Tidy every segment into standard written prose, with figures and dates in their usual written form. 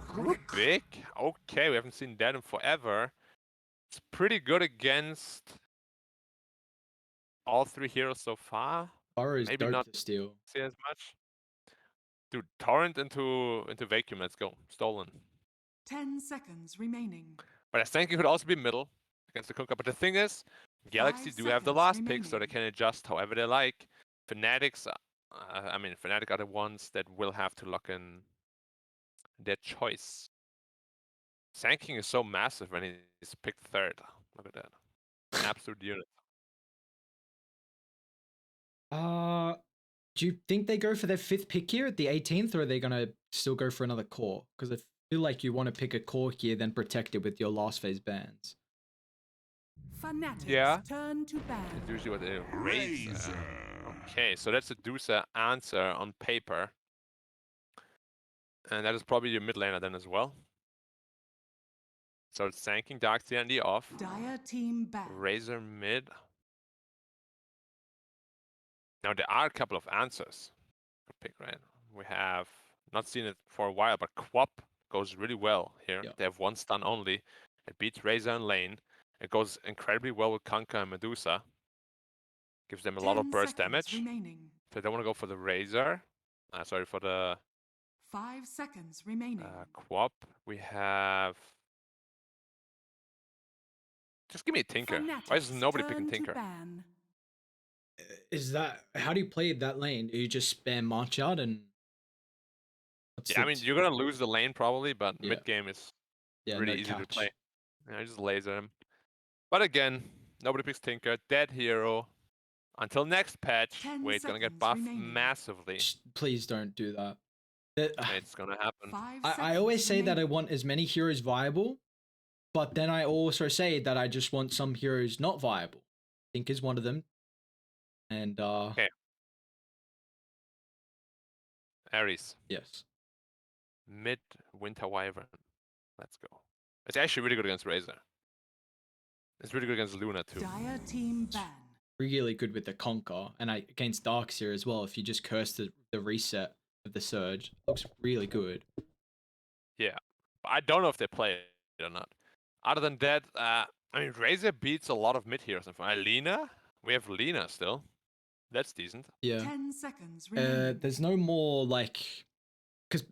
Grew big? Okay, we haven't seen that in forever. It's pretty good against all three heroes so far. Burrow is Maybe dope not to steal. see as much. Dude, Torrent into Vacuum, let's go. Stolen. 10 seconds remaining. But I think it could also be middle against the Kunkka. But the thing is, Galaxy do have the last pick, so they can adjust however they like. Fnatic are the ones that will have to lock in their choice. Sanking is so massive when he's picked third. Look at that. An absolute unit. Do you think they go for their 5th pick here at the 18th, or are they gonna still go for another core? Because I feel like you want to pick a core here, then protect it with your last phase bans. Fnatic's Yeah. turn to ban. It's usually what they raise. Okay, so that's a Dusa answer on paper. And that is probably your mid laner then as well. So it's Sanking, Darkseer, and the off. Dire team ban. Razor mid. Now there are a couple of answers to pick, right? We have not seen it for a while, but Quap goes really well here. Yeah. They have one stun only. It beats Razor in lane. It goes incredibly well with Kunkka and Medusa. Gives them a lot of burst damage. Remaining. So they want to go for the Razor. For the 5 seconds remaining. Quap. We have... Just give me a Tinker. Why is nobody picking Tinker? Is that... How do you play that lane? Do you just spam March out and... Yeah, I mean, you're going to lose the lane probably, but Yeah. mid-game is Yeah, really no easy to couch. play. Yeah, just laser him. But again, nobody picks Tinker. Dead hero. Until next patch, 10 where it's going to get seconds buffed remaining. massively. Please don't do that. It's going to happen. I always say that I want as many heroes viable, but then I also say that I just want some heroes not viable. Think is one of them. And Okay. Ares. Yes. Mid Winter Wyvern. Let's go. It's actually really good against Razor. It's really good against Luna too. Dire team ban. Really good with the Conquer, and against Darkseer as well. If you just curse the reset of the Surge, looks really good. Yeah, but I don't know if they play it or not. Other than that, I mean, Razor beats a lot of mid heroes. Lina, we have Lina still. That's decent. Yeah. 10 seconds remaining. There's no more like, because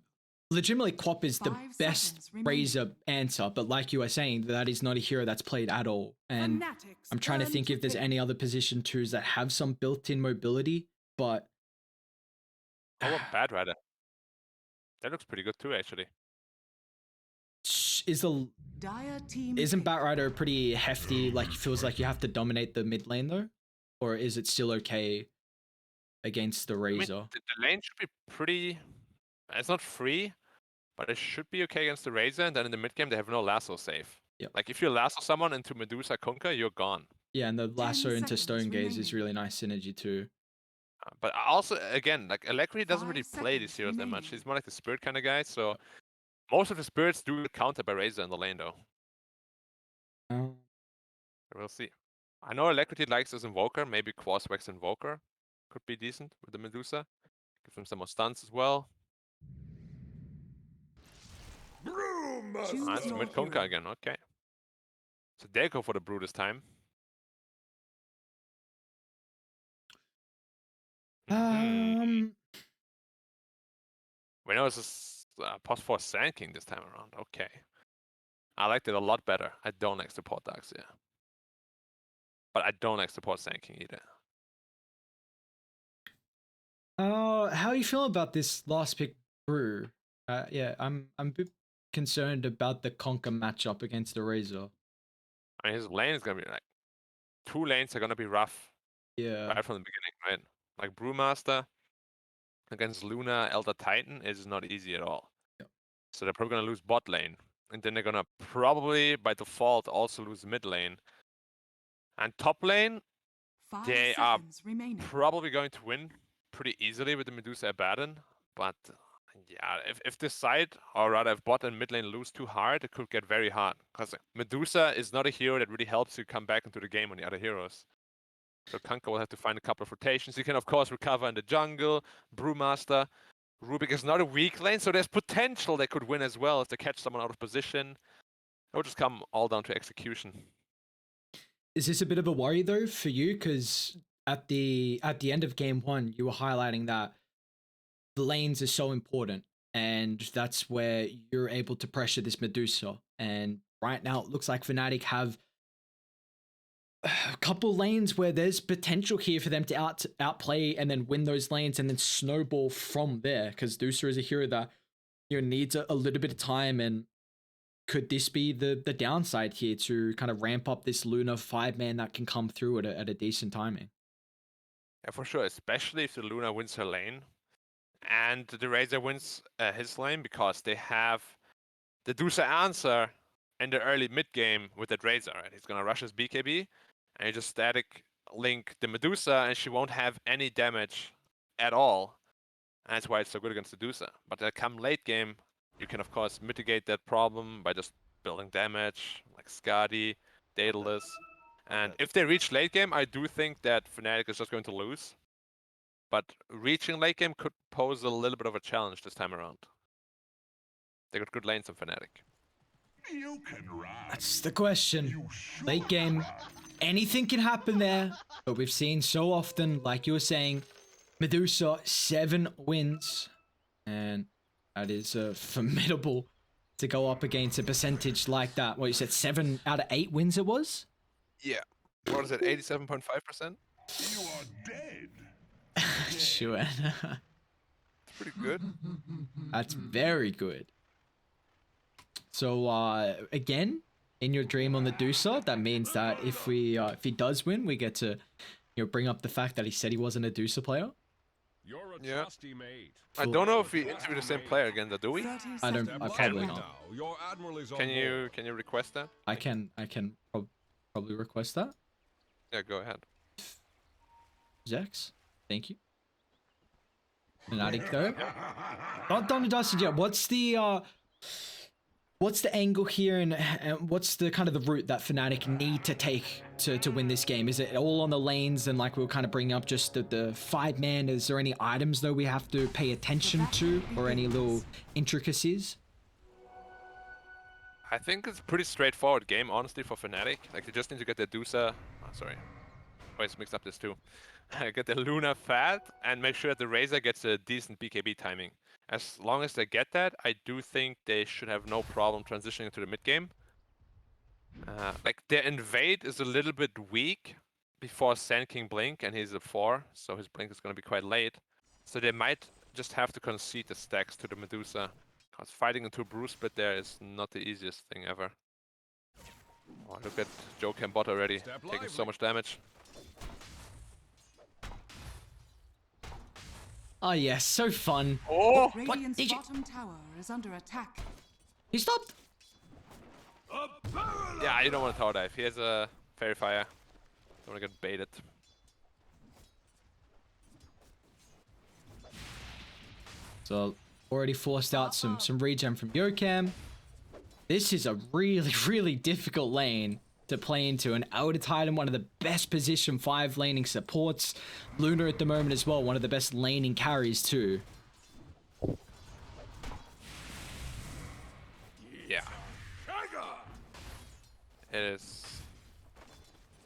legitimately Quap is the best Razor answer, but like you were saying, that is not a hero that's played at all. And I'm trying to think if there's any other position 2s that have some built-in mobility, but... How about Bad Rider? That looks pretty good too, actually. Isn't Batrider pretty hefty, like feels like you have to dominate the mid lane though? Or is it still okay against the Razor? I mean, the lane should be pretty... It's not free, but it should be okay against the Razor, and then in the mid game they have no lasso save. Yep. Like if you lasso someone into Medusa Kunkka, you're gone. Yeah, and the lasso into Stone Gaze is really nice synergy too. But also, again, like Alacrity doesn't really play these heroes that much. He's more like the Spirit kind of guy, so most of the Spirits do get countered by Razor in the lane though. Oh. We'll see. I know Alacrity likes his Invoker, maybe Quaswex Invoker could be decent with the Medusa. Give him some more stunts as well. It's mid Kunkka again, okay. So they go for the Brew this time. We know this is +4 Sand this time around, okay. I liked it a lot better. I don't like support Darkseer. But I don't like support Sand King either. How are you feeling about this last pick Brew? Yeah, I'm a bit concerned about the Conquer matchup against the Razor. I mean, his lane is gonna be like 2 lanes are gonna be rough. Yeah. Right from the beginning, right? Like Brewmaster against Luna, Elder Titan is not easy at all. Yep. So they're probably gonna lose bot lane. And then they're gonna probably by default also lose mid lane. And top lane, they are probably going to win pretty easily with the Medusa Abaddon. But yeah, if this side, or rather if bot and mid lane lose too hard, it could get very hard. Because Medusa is not a hero that really helps you come back into the game on the other heroes. So Kunkka will have to find a couple of rotations. You can of course recover in the jungle, Brewmaster. Rubik is not a weak lane, so there's potential they could win as well if they catch someone out of position. It will just come all down to execution. Is this a bit of a worry though for you? Because at the end of game one, you were highlighting that the lanes are so important, and that's where you're able to pressure this Medusa. And right now, it looks like Fnatic have a couple lanes where there's potential here for them to outplay and then win those lanes and then snowball from there. Because Dusa is a hero that needs a little bit of time, and could this be the downside here to kind of ramp up this Luna 5-man that can come through at a decent timing? Yeah, for sure, especially if the Luna wins her lane and the Razor wins his lane, because they have the Dusa answer in the early mid game with that Razor. Right? He's gonna rush his BKB and you just static link the Medusa, and she won't have any damage at all. And that's why it's so good against the Dusa. But come late game, you can of course mitigate that problem by just building damage, like Skadi, Daedalus. And if they reach late game, I do think that Fnatic is just going to lose. But reaching late game could pose a little bit of a challenge this time around. They got good lanes on Fnatic. That's the question. Late game, anything can happen there, but we've seen so often, like you were saying, Medusa 7 wins, and that is formidable to go up against a percentage like that. What you said, 7 out of 8 wins it was? Yeah. What is it, 87.5%? You are dead. Sure. It's pretty good. That's very good. So again, in your dream on the Dusa, that means that if he does win, we get to bring up the fact that he said he wasn't a Dusa player. You're a Yeah. trusty mate. I don't know if we interview the same player again, though, do we? 30 I don't. seconds. I probably not. Now, your admiral is on Can you board. request that? I can probably request that. Yeah, go ahead. Zex, thank you. Fnatic though. Not done and dusted yet. What's the angle here, and what's the kind of the route that Fnatic need to take to win this game? Is it all on the lanes, and like we were kind of bringing up just the 5-man? Is there any items though we have to pay attention to, or any little intricacies? I think it's a pretty straightforward game, honestly, for Fnatic. Like, they just need to get their Dusa... Oh, sorry. Always mixed up this too. Get the Luna fat and make sure that the Razor gets a decent BKB timing. As long as they get that, I do think they should have no problem transitioning to the mid game. Like, their invade is a little bit weak before Sand King blink, and he's a 4, so his blink is going to be quite late. So they might just have to concede the stacks to the Medusa, because fighting into a Bruce split there is not the easiest thing ever. Oh, look at Joe Bot already, taking so much damage. Oh yes, so fun. Oh! Radiant's Did you- bottom tower is under attack. He stopped. Yeah, you don't want to tower dive. He has a Fairy Fire. Don't want to get baited. So already forced out some regen from Yokam. This is a really, really difficult lane to play into, and Elder Titan, one of the best position 5 laning supports. Luna at the moment as well, one of the best laning carries too. Yeah. It is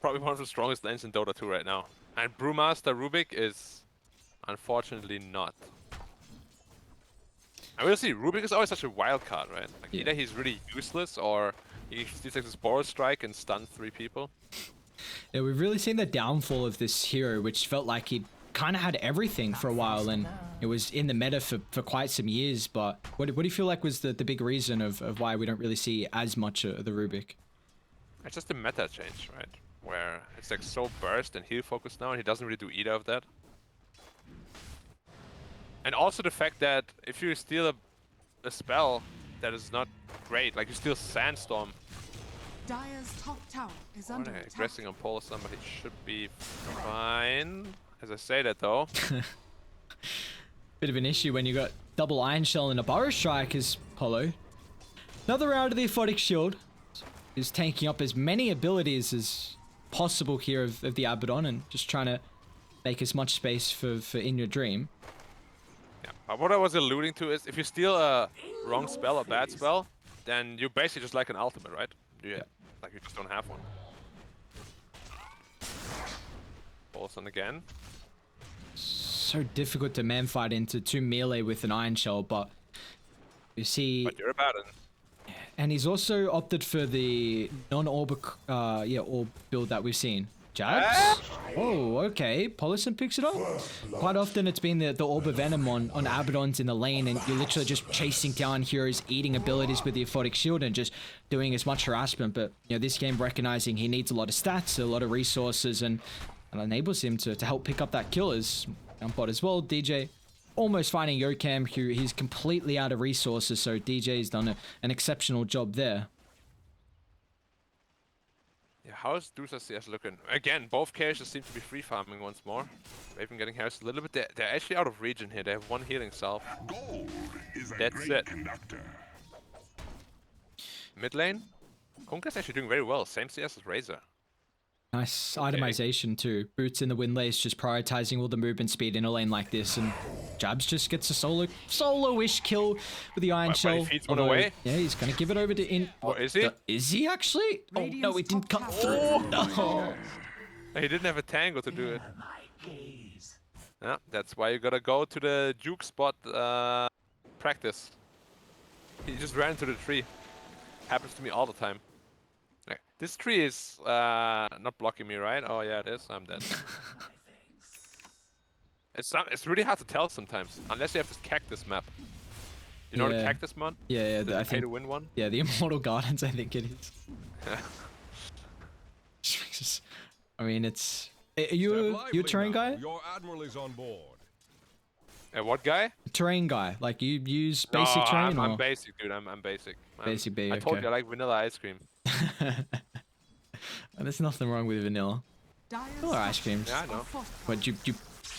probably one of the strongest lanes in Dota 2 right now. And Brewmaster Rubik is unfortunately not. I will see, Rubik is always such a wild card, right? Like, Yeah. either he's really useless or he takes a Spore Strike and stuns 3 people. Yeah, we've really seen the downfall of this hero, which felt like he kind of had everything for a while, and it was in the meta for quite some years. But what do you feel like was the big reason of why we don't really see as much of the Rubik? It's just a meta change, right? Where it's like so burst and heal focused now, and he doesn't really do either of that. And also the fact that if you steal a spell that is not great, like you steal Sandstorm, Dire's top tower is under attack. aggressing on pole, somebody should be fine. As I say that though. Bit of an issue when you got double Iron Shell and a Burrow Strike as Polo. Another round of the Aphotic Shield is tanking up as many abilities as possible here of the Abaddon, and just trying to make as much space for In Your Dream. Yeah, What I was alluding to is if you steal a wrong spell or bad spell, then you basically just like an ultimate, right? Yeah. Like you just don't have one. Bolson again. So difficult to man fight into 2 melee with an Iron Shell, but you see... But you're about it. And he's also opted for the non-orb orb build that we've seen. Jabs? Oh, okay. Polison picks it up. Quite often it's been the Orb of Venom on Abaddon's in the lane, and you're literally just chasing down heroes, eating abilities with the Aphotic Shield and just doing as much harassment. But, you know, this game recognizing he needs a lot of stats, a lot of resources, and enables him to help pick up that kill as bot as well. DJ almost finding Yokam, who he's completely out of resources, so DJ's done an exceptional job there. Yeah, how is Dusa CS looking? Again, both characters seem to be free farming once more. Raven getting harassed a little bit. They're actually out of region here. They have one healing self. Gold is a That's great it. conductor. Mid lane, Konka's actually doing very well. Same CS as Razor. Nice itemization too. Boots in the wind lace, just prioritizing all the movement speed in a lane like this, and Jabs just gets a solo-ish kill with the Iron Shell. But he feeds one away. Yeah, he's gonna give it over to In. Oh, is he? Is he actually? Oh no, it didn't come through. Oh. He didn't have a tango to do it. Yeah, that's why you gotta go to the juke spot practice. He just ran to the tree. Happens to me all the time. Like, this tree is not blocking me, right? Oh yeah, it is. I'm dead. It's really hard to tell sometimes, unless you have this cactus map. You know the cactus mod? Yeah, The I pay think. to win one. Yeah, the Immortal Gardens, I think it is. I mean, it's. Are you a terrain guy? Your admiral is on board. What guy? Terrain guy, like you use basic terrain or I'm basic, dude. I'm basic. Basic B. I told okay. you I like vanilla ice cream. There's nothing wrong with vanilla. Or ice creams. Yeah, I know. But you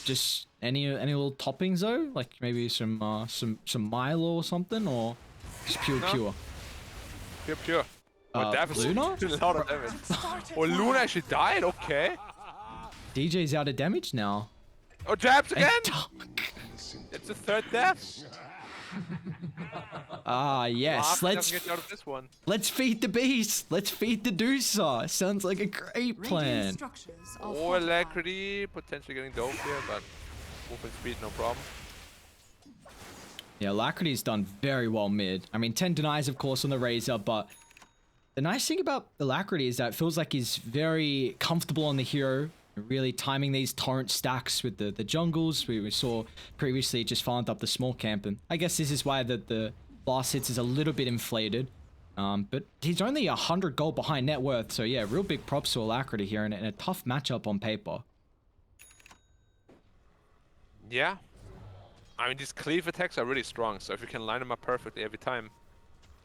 just any little toppings though? Like maybe some Milo or something, or just pure? Pure. Oh, Luna? A lot of damage. Oh, Luna actually died. Okay. DJ's out of damage now. Oh, Jabs again. It's the third death. Ah, yes. Let's get out of this one. Let's feed the beast. Let's feed the Dusa. Sounds like a great plan. Oh, Alacrity potentially getting dope here, but movement speed no problem. Yeah, Alacrity's done very well mid. I mean, 10 denies, of course, on the Razor, but the nice thing about Alacrity is that it feels like he's very comfortable on the hero, really timing these torrent stacks with the jungles. We saw previously just farmed up the small camp, and I guess this is why the blast hits is a little bit inflated. But he's only 100 gold behind net worth, so yeah, real big props to Alacrity here, and a tough matchup on paper. Yeah. I mean, these cleave attacks are really strong, so if you can line them up perfectly every time.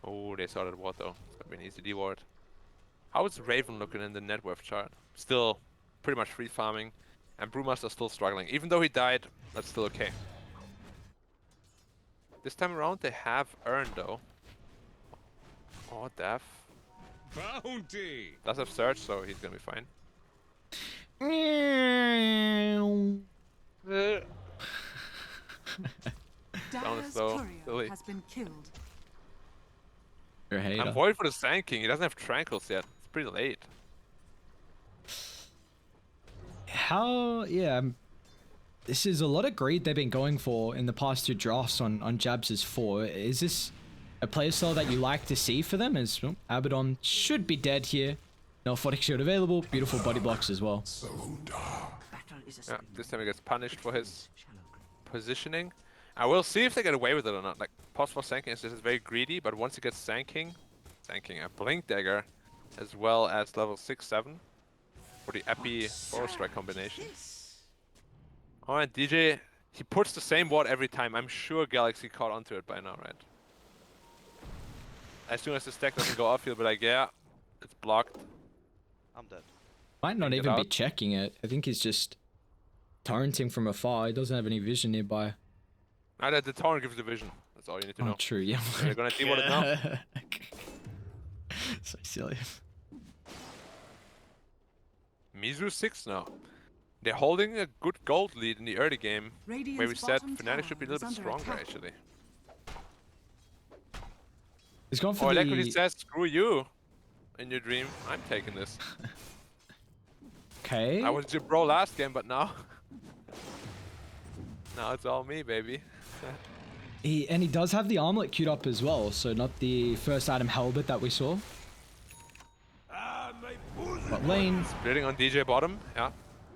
Oh, they saw that ward though. It's gonna be an easy D-ward. How is Raven looking in the net worth chart? Still pretty much free farming, and Brewmaster's still struggling. Even though he died, that's still okay. This time around they have earned though. Oh, Def. Bounty. Does have Surge, so he's gonna be fine. Dyer's slow. courier Silly. has been killed. You're a hater. I'm worried for the Sand King. He doesn't have Tranquils yet. It's pretty late. This is a lot of greed they've been going for in the past 2 drafts on Jabs' 4. Is this a playstyle that you like to see for them? As well, Abaddon should be dead here. No Aphotic Shield available. Beautiful body blocks as well. Yeah, this time he gets punished for his positioning. I will see if they get away with it or not. Like, possible Sand King is just very greedy, but once he gets Sand King, a Blink Dagger, as well as level 6-7 for the Epi Forest Strike combination. Oh, and DJ, he puts the same ward every time. I'm sure Galaxy caught onto it by now, right? As soon as the stack doesn't go off, he'll be like, yeah, it's blocked. I'm dead. Might not Get even be out. checking it. I think he's just torrenting from afar. He doesn't have any vision nearby. The torrent gives the vision. That's all you need to Oh, know. true. Yeah. They're gonna D-ward it now. So silly. Mizu 6 now. They're holding a good gold lead in the early game, where we Radiant's said bottom Fnatic should be a tower little is bit under stronger, attack. actually. He's gone Oh, for I like when he the... says, screw you, in your dream. I'm taking this. Okay. I was your bro last game, but now... now it's all me, baby. And he does have the armlet queued up as well, so not the first item halberd that we saw. But lane, Splitting on DJ bottom, yeah.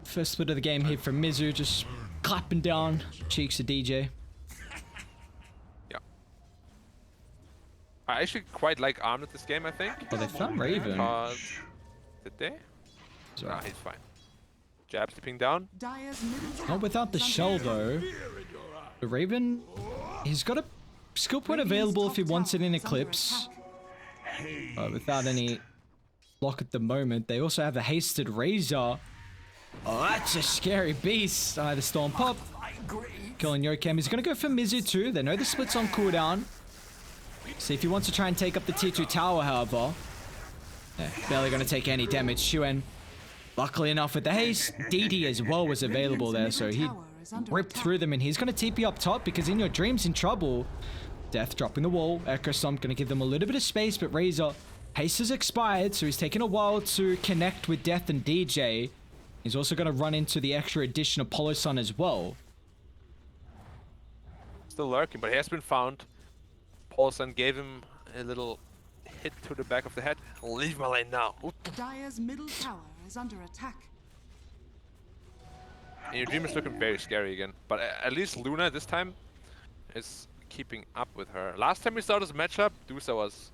first split of the game here from Mizu, just clapping down cheeks of DJ. Yeah. I actually quite like Armlet this game, I think. Oh, they found Raven. Did they? Sorry. Nah, he's fine. Jab slipping down. Dire's middle tower Not without the is under shell attack. though. The Raven, he's got a skill point available if he wants it in Eclipse. Without any block at the moment. They also have a hasted Razor. Oh, that's a scary beast. The Storm Pop. Killing Yokem. He's going to go for Mizu too. They know the split's on cooldown. See if he wants to try and take up the tier 2 tower, however. Yeah, barely going to take any damage. Xuen, luckily enough with the haste. DD as well was available there, so he ripped through them, and he's going to TP up top because In Your Dream's in trouble. Death dropping the wall. Echo Stomp going to give them a little bit of space, but Razor, haste has expired, so he's taking a while to connect with Death and DJ. He's also going to run into the extra addition of Polo Sun as well. Still lurking, but he has been found. Paulson gave him a little hit to the back of the head. Leave my lane now. Oop. Dire's middle tower is under attack. And your dream is looking very scary again. But at least Luna this time is keeping up with her. Last time we saw this matchup, Dusa was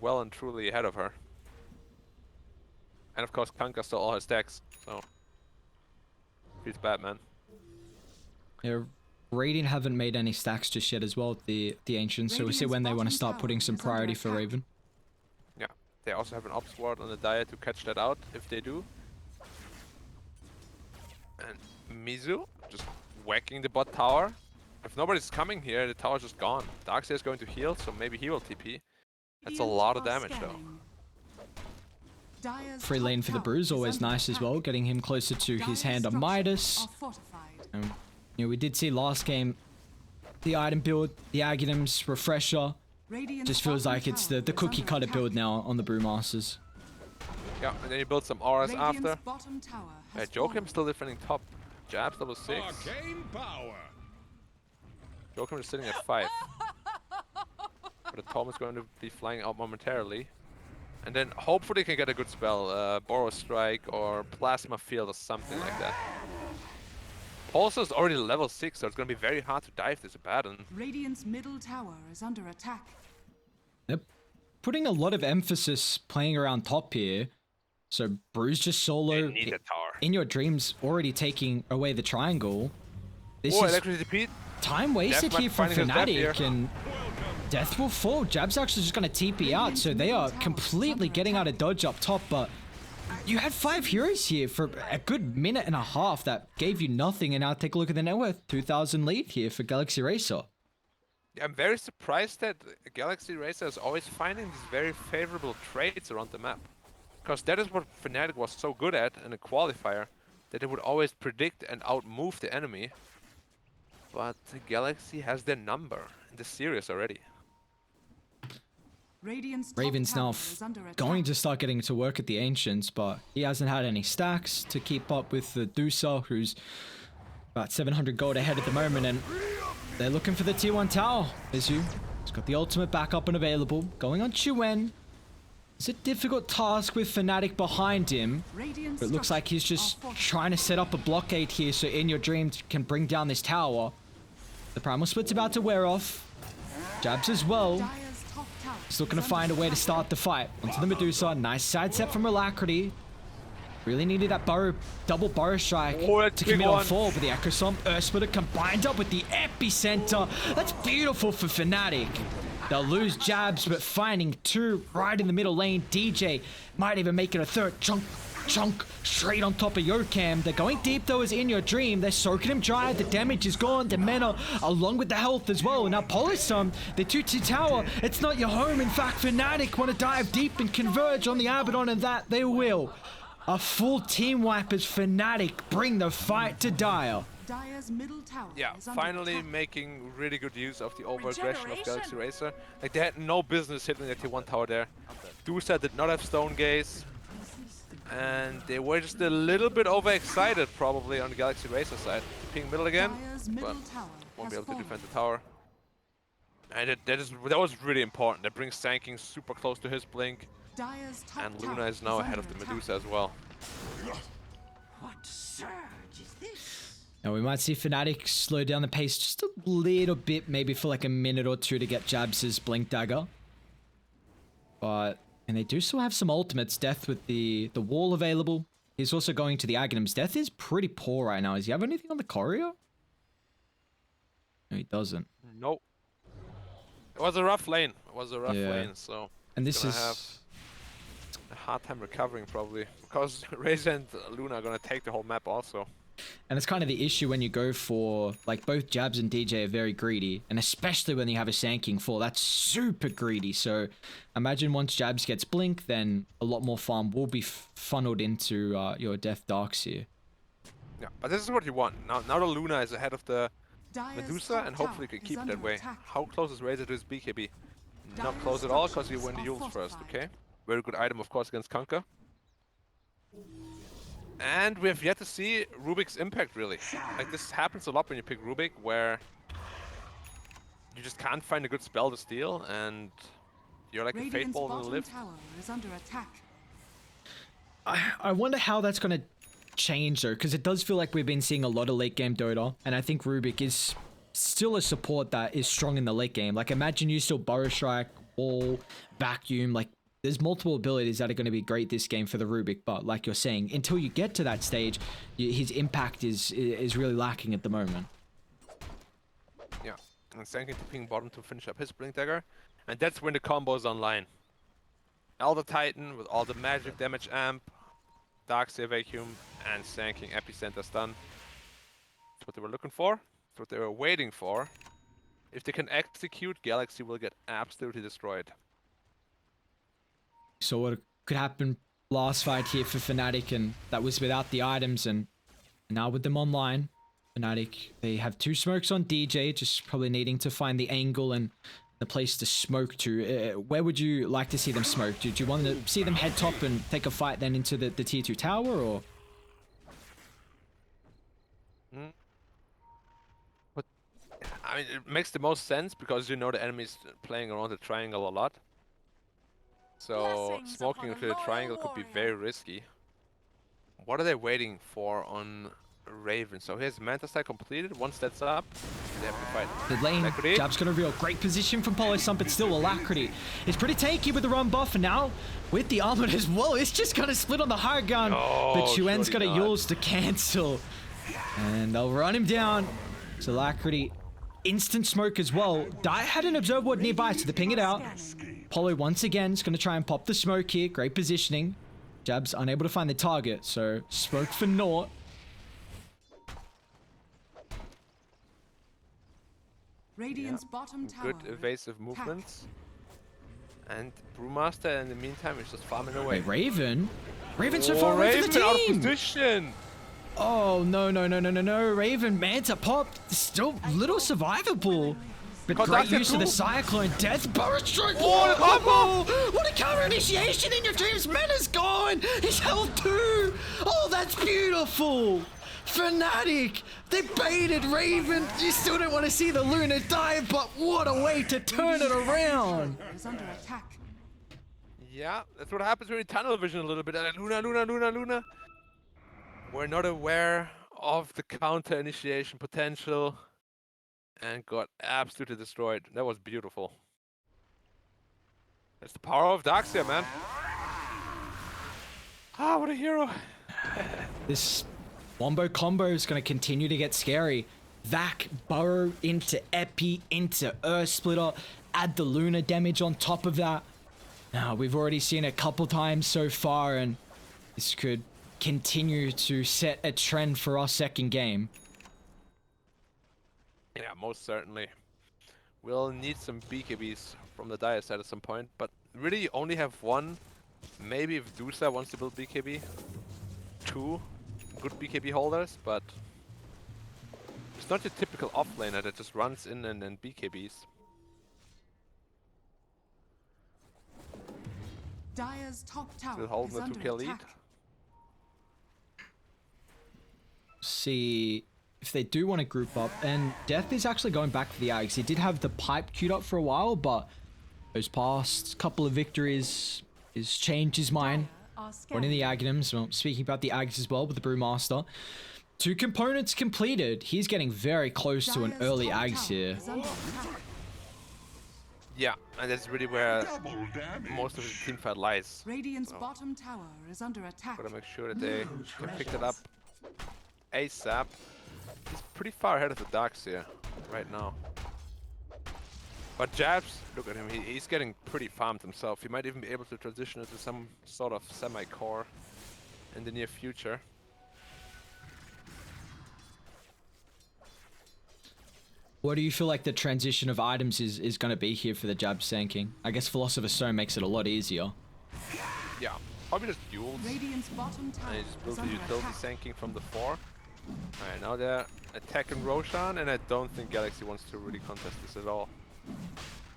well and truly ahead of her. And of course, Kanka stole all her stacks, so feels bad, man. Yeah, Radiant haven't made any stacks just yet as well, the Ancients, so we'll see when they want to start putting some priority for Raven. Yeah, they also have an Ops Ward on the diet to catch that out if they do. And Mizu just whacking the bot tower. If nobody's coming here, the tower's just gone. Darkseid is going to heal, so maybe he will TP. That's a lot of damage though. Free lane for the Bruise, always nice as well, getting him closer to his hand on Midas. You know, we did see last game, the item build, the Aghanim's refresher, just feels like it's the cookie cutter build now on the Brewmasters. Yeah, and then you build some auras after. Joachim's still defending top. Jabs level 6. Arcane power. Joachim is sitting at 5. But the Tom is going to be flying out momentarily. And then hopefully can get a good spell. Boros Strike or Plasma Field or something like that. Pulsar is already level 6, so it's going to be very hard to dive this Abaddon. Radiant's middle tower is under attack. They're putting a lot of emphasis playing around top here. So Bruise just solo. They need a tower. In Your Dreams already taking away the triangle. This is Electricity Pete. time wasted Death here from finding his death here. Fnatic, and Death will fall. Jab's actually just going to TP out, so they are completely getting out of dodge up top, but you had 5 heroes here for a good minute and a half that gave you nothing, and now take a look at the net worth. 2,000 lead here for Galaxy Racer. I'm very surprised that Galaxy Racer is always finding these very favorable trades around the map. Because that is what Fnatic was so good at in a qualifier, that they would always predict and outmove the enemy. But Galaxy has their number in the series already. Raven's now going to start getting to work at the Ancients, but he hasn't had any stacks to keep up with the Dusa, who's about 700 gold ahead at the moment, and they're looking for the tier 1 tower. Mizu, he's got the ultimate backup and available, going on Xuen. It's a difficult task with Fnatic behind him, but it looks like he's just trying to set up a blockade here so In Your Dreams can bring down this tower. The Primal Split's about to wear off. Jabs as well. He's looking to find a way to start the fight. Onto the Medusa. Nice side step from Alacrity. Really needed that double burrow strike to commit on 4, but the Echo Stomp, Earth Splitter combined up with the Epicenter. That's beautiful for Fnatic. They'll lose Jabs, but finding 2 right in the middle lane. DJ might even make it a 3rd chunk straight on top of Yokem. They're going deep though as In Your Dream. They're soaking him dry. The damage is gone. The mana along with the health as well. Now Polisum, the 2-2 tower. It's not your home. In fact, Fnatic want to dive deep and converge on the Abaddon, and that they will. A full team wipe as Fnatic bring the fight to Dire. Dire's middle tower Yeah, is under finally attack. making really good use of the over-aggression of Galaxy Racer. Like, they had no business hitting the T1 tower there. Dusa did not have Stone Gaze. And they were just a little bit overexcited, probably, on the Galaxy Racer side. Ping middle again, Dire's but middle tower won't has be able to fallen. defend the tower. And that was really important. That brings Sanking super close to his blink. Dire's top And tower Luna is now ahead of under the attack. Medusa as well. What surge is this? Now we might see Fnatic slow down the pace just a little bit, maybe for like a minute or two to get Jabs' Blink Dagger. And they do still have some ultimates. Death with the wall available. He's also going to the Aghanims. Death is pretty poor right now. Does he have anything on the courier? No, he doesn't. Nope. It was a rough lane. It was a rough Yeah. lane, so And this gonna is... have a hard time recovering probably. Because Razor and Luna are gonna take the whole map also. And it's kind of the issue when you go for, like, both Jabs and DJ are very greedy. And especially when you have a Sanking 4, that's super greedy. So imagine once Jabs gets Blink, then a lot more farm will be funneled into your Death Darks here. Yeah, but this is what you want. Now the Luna is ahead of the Dire's Medusa, top and hopefully tower can is keep it under that way. attack. How close is Razor to his BKB? Not Dire's close at all, because you win the structures Yules are first, fortified. okay? Very good item, of course, against Conquer. And we have yet to see Rubik's impact, really. Like, this happens a lot when you pick Rubik, where you just can't find a good spell to steal, and you're like a Radiant's Fateball in the bottom lift. tower is under attack. I wonder how that's going to change, though, because it does feel like we've been seeing a lot of late game Dota, and I think Rubik is still a support that is strong in the late game. Like, imagine you still Burrow Strike, Wall, Vacuum, like, there's multiple abilities that are going to be great this game for the Rubik, but like you're saying, until you get to that stage, his impact is really lacking at the moment. Yeah, and Sanking to ping bottom to finish up his Blink Dagger, and that's when the combo is online. Elder Titan with all the magic damage amp, Darkseer Vacuum, and Sanking Epicenter stun. That's what they were looking for. That's what they were waiting for. If they can execute, Galaxy will get absolutely destroyed. So what could happen last fight here for Fnatic, and that was without the items, and now with them online, Fnatic, they have 2 smokes on DJ, just probably needing to find the angle and the place to smoke to. Where would you like to see them smoke? Do you want to see them head top and take a fight then into the tier 2 tower, or? But I mean, it makes the most sense because you know the enemy's playing around the triangle a lot. So Blessings smoking upon a into the loyal triangle could be warrior. very risky. What are they waiting for on Raven? So here's Manta Side completed. Once that's up, they have to fight. The lane, Alacrity. Jab's gonna reveal. Great position from Polysum, but still Alacrity. It's pretty tanky with the run buff, and now with the armor as well, it's just gonna split on the high gun. But Oh, Chuen's got a surely not. Yules to cancel. And they'll run him down. So Alacrity, instant smoke as well. Dai had an observe ward nearby, so they ping it out. Polo once again is gonna try and pop the smoke here. Great positioning. Jab's unable to find the target, so smoke for naught. Radiant's bottom tower. Good evasive movements. And Brewmaster in the meantime is just farming away. Wait, Raven? Raven's so Oh, far away from Raven the out of team! position! Oh, no. Raven, Manta popped. Still little survivable. But Got great that use of the too. Cyclone. Death Burrow Strike. Oh, the combo! What a counter initiation in your dreams. Meta's gone. His health too. Oh, that's beautiful. Fnatic. They baited Raven. You still don't want to see the Luna die, but what a way to turn it around. Is under attack. Yeah, that's what happens when you tunnel vision a little bit. Luna. We're not aware of the counter initiation potential and got absolutely destroyed. That was beautiful. That's the power of Darkseer, man. Ah, what a hero. This Wombo combo is going to continue to get scary. Vac, Burrow into Epi, into Earth Splitter, add the Luna damage on top of that. Now, we've already seen it a couple times so far, and this could continue to set a trend for our second game. Yeah, most certainly. We'll need some BKBs from the Dire side at some point, but really you only have one. Maybe if Dusa wants to build BKB. two good BKB holders, but it's not your typical offlaner that just runs in and BKBs. Dire's top tower Still holding is the under 2k lead. attack. See if they do want to group up, and Death is actually going back for the Ags. He did have the pipe queued up for a while, but those past couple of victories has changed his mind. One in the Aghanims, well, speaking about the Ags as well with the Brewmaster. 2 components completed. He's getting very close to an early Ags here. Yeah, and that's really where Double damage. most of the team fight lies. Radiant's bottom tower is under attack. Gotta make sure that they can pick that up ASAP. He's pretty far ahead of the Darks here right now. But Jabs, look at him, he's getting pretty farmed himself. He might even be able to transition into some sort of semi-core in the near future. What do you feel like the transition of items is going to be here for the Jab Sanking? I guess Philosopher's Stone makes it a lot easier. Yeah, probably just duels. Radiant's bottom tower And he just built is the under utility attack. Sanking from the 4. Alright, now they're attacking Roshan, and I don't think Galaxy wants to really contest this at all.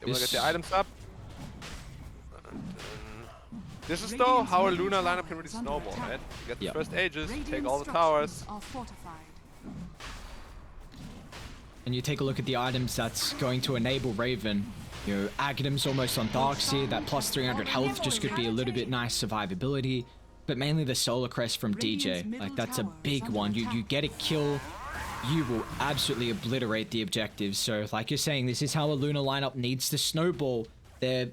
They want to get the items up. This is though how a Luna lineup can really snowball, right? You get the Yeah. first Aegis, take Radiant all the towers. structures are fortified. And you take a look at the items that's going to enable Raven. You know, Aghanims almost on Darkseer, that plus 300 health just could be a little bit nice survivability. But mainly the Solar Crest from DJ. Like, that's a big one. You get a kill, you will absolutely obliterate the objectives. So, like you're saying, this is how a Luna lineup needs to snowball. The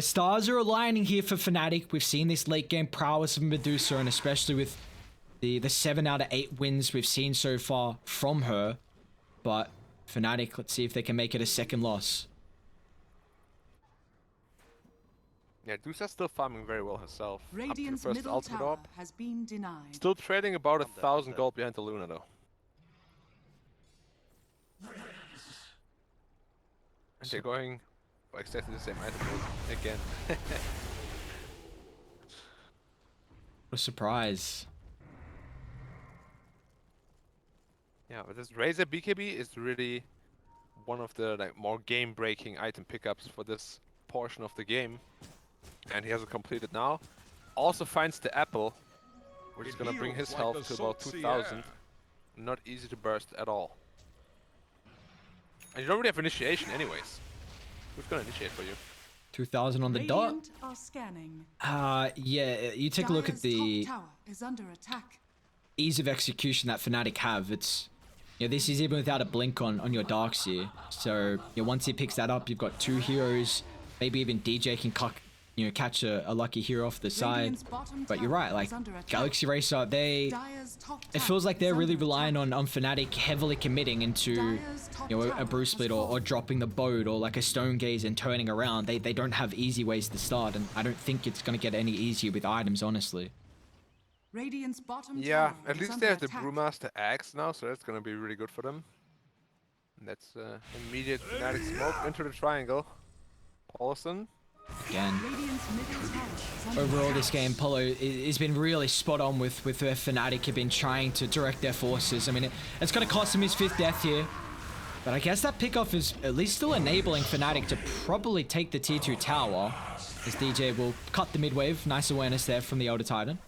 stars are aligning here for Fnatic. We've seen this late game prowess of Medusa, and especially with the 7 out of 8 wins we've seen so far from her. But Fnatic, let's see if they can make it a second loss. Yeah, Dusa's still farming very well herself. Radiant's up to the first middle ultimate tower orb. has been denied. Still trading about 1,000 gold behind the Luna though. And they're going for exactly the same item build again. What a surprise. Yeah, but this Razor BKB is really one of the more game-breaking item pickups for this portion of the game. And he has it completed now. Also finds the apple, which is gonna bring his health to about 2,000. Not easy to burst at all. And you don't really have initiation anyways. Who's gonna initiate for you? 2,000 on the dot. Radiant are scanning. Yeah, you take a look at Dire's the top tower is under attack. ease of execution that Fnatic have. It's, this is even without a blink on your Darkseer. So, once he picks that up, you've got 2 heroes. Maybe even DJ can catch a lucky hero off the side. Radiant's bottom But you're tower right, like, is under attack. Galaxy Racer, Dire's top it tower feels like they're is really under relying attack. on Fnatic heavily committing into, Dire's top a tower Bruce has Split or fallen. dropping the boat or like a Stone Gaze and turning around. They don't have easy ways to start, and I don't think it's going to get any easier with items, honestly. Radiant's bottom Yeah, tower at is least under they have the attack. Brewmaster Axe now, so that's gonna be really good for them. And that's immediate Fnatic smoke into the triangle. Paulson. Again, Radiant's middle tower is under overall attack. this game, Polo has been really spot on with where Fnatic have been trying to direct their forces. I mean, it's going to cost him his 5th death here. But I guess that pickoff is at least still enabling Fnatic to probably take the tier 2 tower. As DJ will cut the mid-wave. Nice awareness there from the Elder Titan.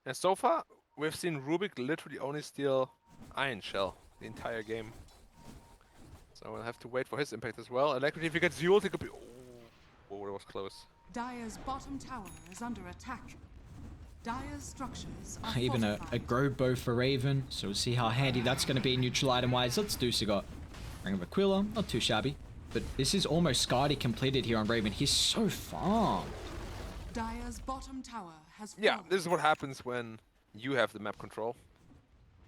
And so far, we've seen Rubik literally only steal Iron Shell the entire game. So we'll have to wait for his impact as well. Alacrity, if he gets Zult, it could be... Oh, that was close. Dire's bottom tower is under attack. Dire's structures are Even a fortified. Grow Bow for Raven. So we'll see how handy that's going to be neutral item-wise. Let's do Sagot. Ring of Aquila. Not too shabby. But this is almost Skadi completed here on Raven. He's so farmed. Dire's bottom tower has Yeah, fallen. this is what happens when you have the map control.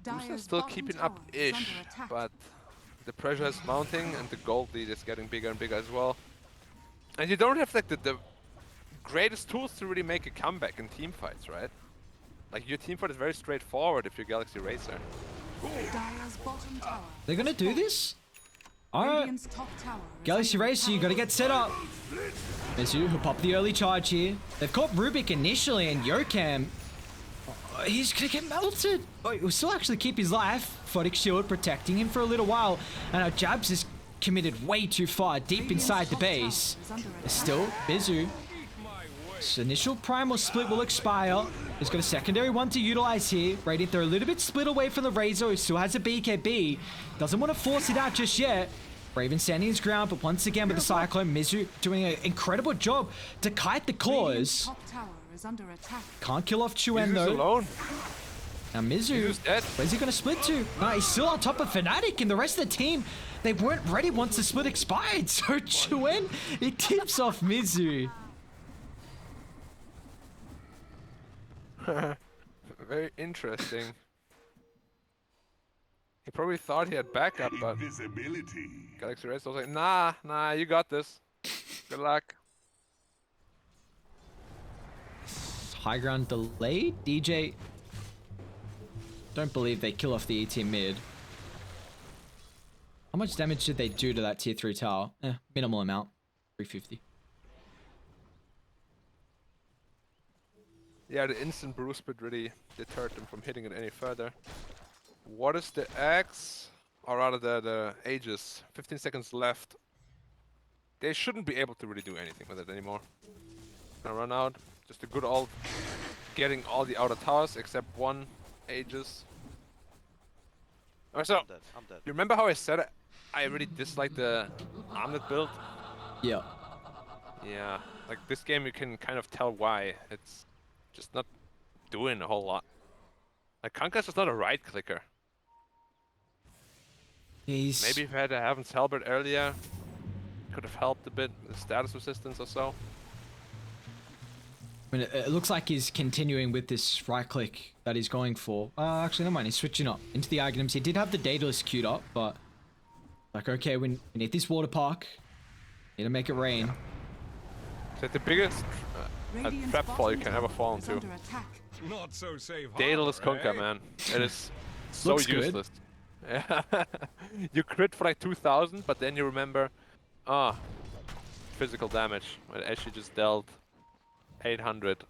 Dusa's Dire's still bottom keeping tower is up-ish, under attack. but the pressure is mounting and the gold lead is getting bigger and bigger as well. And you don't have like the greatest tools to really make a comeback in team fights, right? Like your team fight is very straightforward if you're Galaxy Racer. Dire's bottom tower. They're going to do this? Alright. Radiant's top tower is Galaxy under Racer, you attack. got to get set up. Mizu, who popped the early charge here. They've caught Rubik initially, and Yokam, he's gonna get melted. Oh, he'll still actually keep his life. Photic Shield protecting him for a little while. And now Jabs is committed way too far, deep inside the base. Still, Mizu. His initial primal split will expire. He's got a secondary one to utilize here. Radiant, they're a little bit split away from the Razor, who still has a BKB. Doesn't want to force it out just yet. Raven standing his ground, but once again with the Cyclone, Mizu doing an incredible job to kite the cores. Can't kill off Chuen though. Alone. Now Mizu, where's he going to split to? No, he's still on top of Fnatic, and the rest of the team, they weren't ready once the split expired. So Chuen, he tips off Mizu. Very interesting. He probably thought he had backup, but Invisibility. Galaxy Race was like, nah, you got this. Good luck. High ground delayed? DJ, don't believe they kill off the E tier mid. How much damage did they do to that tier 3 tower? Minimal amount. 350. Yeah, the instant brew split really deterred them from hitting it any further. What is the X? Or rather the Aegis. 15 seconds left. They shouldn't be able to really do anything with it anymore. Gonna run out. Just a good old getting all the outer towers except one Aegis. Oh, so, I'm dead. you remember how I said I really dislike the armlet build? Yeah. Yeah, like this game you can kind of tell why. It's just not doing a whole lot. Like Kanka's just not a right clicker. He's... Maybe if I had a Heaven's Halberd earlier, could have helped a bit with status resistance or so. I mean, it looks like he's continuing with this right click that he's going for. Actually, never mind. He's switching up into the Aghanim's. He did have the Daedalus queued up, but like, okay, we need this water park. Need to make it rain. Is that the biggest trap fall you can ever fall into? Not so safe. Daedalus harbor, Conker, man. It is so Looks good. useless. Yeah. You crit for like 2000, but then you remember, physical damage. Well, it actually just dealt 800.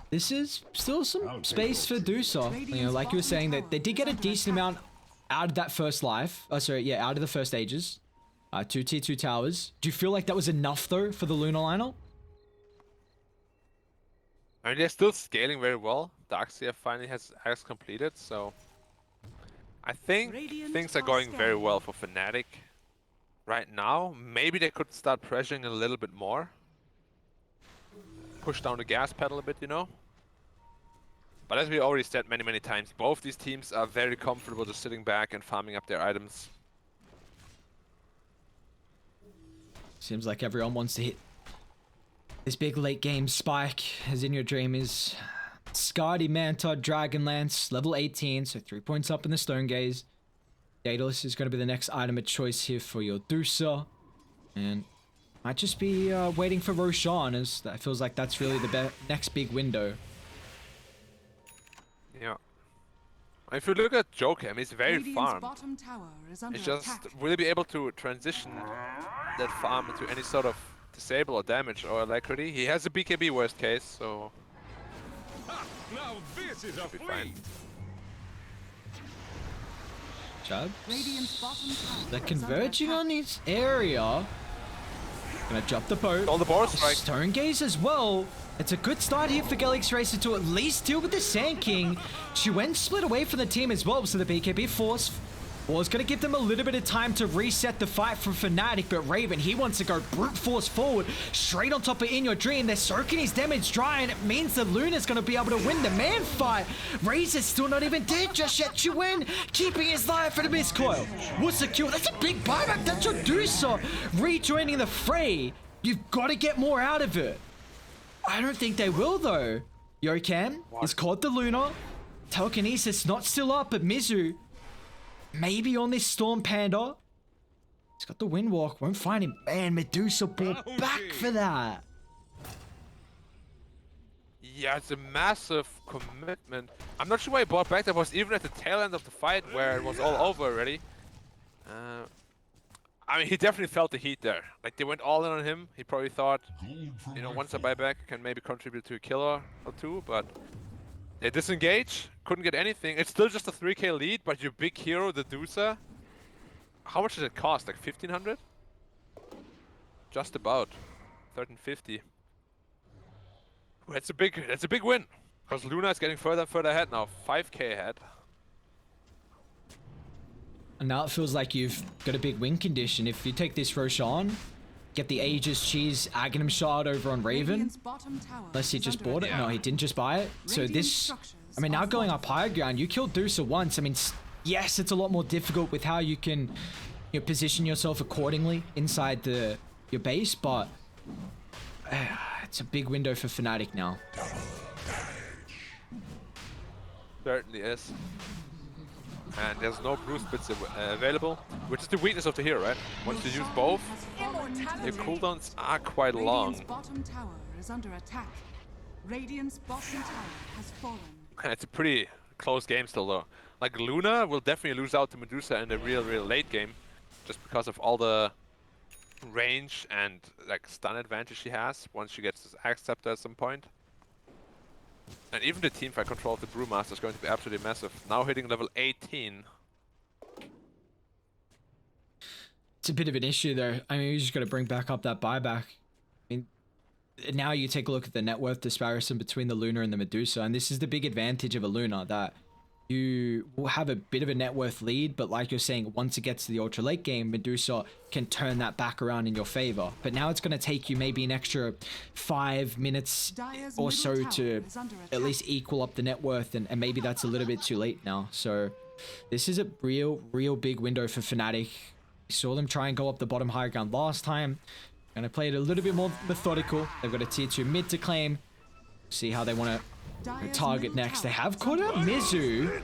This is still some space for Dusa. You know, like you were saying, that they did get a decent amount out of that first life. Oh, sorry, yeah, out of the first Aegis. 2 tier 2 towers. Do you feel like that was enough though for the Lunar lineup? I mean, they're still scaling very well. Darkseer finally has completed, so I think things are going very well for Fnatic right now. Maybe they could start pressuring a little bit more. Push down the gas pedal a bit, you know? But as we already said many times, both these teams are very comfortable just sitting back and farming up their items. Seems like everyone wants to hit this big late game spike, as in your dream is Skadi, Manta, Dragonlance, level 18, so 3 points up in the Stone Gaze. Daedalus is going to be the next item of choice here for your Dusa. And might just be waiting for Roshan, as that feels like that's really the next big window. Yeah. If you look at Jokem, he's very farmed. It's just, will he be able to transition that farm into any sort of disable or damage or alacrity? He has a BKB worst case, so Now this is a be fine. Chad, they're converging on this area. Gonna drop the boat. All the board strike. Stone Gaze as well. It's a good start here for Galaxy Racer to at least deal with the Sand King. Chuen split away from the team as well, so the BKB force was going to give them a little bit of time to reset the fight from Fnatic, but Raven, he wants to go brute force forward, straight on top of In Your Dream. They're soaking his damage dry, and it means that Luna's going to be able to win the man fight. Razor's still not even dead just yet. Chuen keeping his life for the miscoil. What's the kill? That's a big buyback. That's your Dusa rejoining the fray. You've got to get more out of it. I don't think they will, though. Yokam is caught the Luna. Telekinesis not still up, but Mizu maybe on this Storm Panda. He's got the Windwalk. Won't find him. Man, Medusa brought back for that. Yeah, it's a massive commitment. I'm not sure why he brought back. That was even at the tail end of the fight where it was all over already. I I mean, he definitely felt the heat there. Like, they went all in on him. He probably thought, you know, once I buy back, I can maybe contribute to a kill or two, but they disengage, couldn't get anything. It's still just a 3k lead, but your big hero, the Dusa, how much does it cost? Like 1500? Just about 1350. It's a big win. Because Luna is getting further and further ahead now, 5k ahead. And now it feels like you've got a big win condition. If you take this Roshan, get the Aegis Cheese Aghanim shard over on Raven. Unless he just bought it. No, he didn't just buy it. So this, I mean, now going up higher ground, you killed Dusa once. I mean, yes, it's a lot more difficult with how you can position yourself accordingly inside your base, but it's a big window for Fnatic now. Certainly is. And there's no boost bits available, which is the weakness of the hero, right? Once you use both, your cooldowns are quite long. Radiant's bottom tower is under attack. Radiant's bottom tower has fallen. And it's a pretty close game still, though. Like, Luna will definitely lose out to Medusa in the real late game, just because of all the range and like stun advantage she has once she gets this Axe Scepter at some point. And even the teamfight control of the Brewmaster is going to be absolutely massive. Now hitting level 18. It's a bit of an issue there. I mean, you just got to bring back up that buyback. I mean, now you take a look at the net worth disparison between the Luna and the Medusa, and this is the big advantage of a Luna, that you will have a bit of a net worth lead, but like you're saying, once it gets to the ultra late game, Medusa can turn that back around in your favor. But now it's going to take you maybe an extra 5 minutes or so to at least equal up the net worth, and maybe that's a little bit too late now. So this is a real big window for Fnatic. We saw them try and go up the bottom high ground last time. Going to play it a little bit more methodical. They've got a tier 2 mid to claim. See how they want to target next. They have caught out Mizu.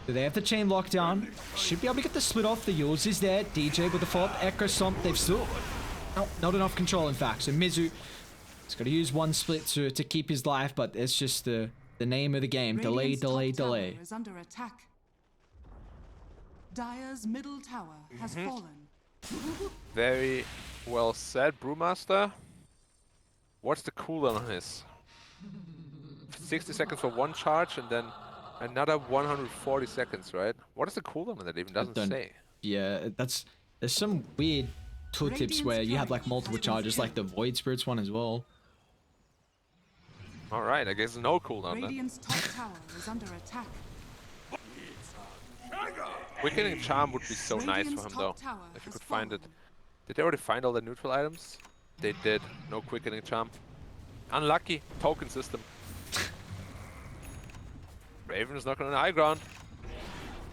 Do they have the chain locked down? Should be able to get the split off. The Yules is there. DJ with the follow-up. Echo Stomp. They've still... Oh, not enough control, in fact. So Mizu has got to use one split to keep his life, but it's just the name of the game. Delay, delay, delay. Is under attack. Dire's middle tower has fallen. Very well said, Brewmaster. What's the cooldown on his? 60 seconds for one charge and then another 140 seconds, right? What is the cooldown on that? Even doesn't say. Yeah, there's some weird tooltips where you have like multiple charges, like the Void Spirits one as well. All right, I guess no cooldown then. Radiant's top tower is under attack. Quickening Charm would be so nice for him though, if you could find it. Did they already find all the neutral items? They did. No Quickening Charm. Unlucky. Token system. Raven is not going on high ground.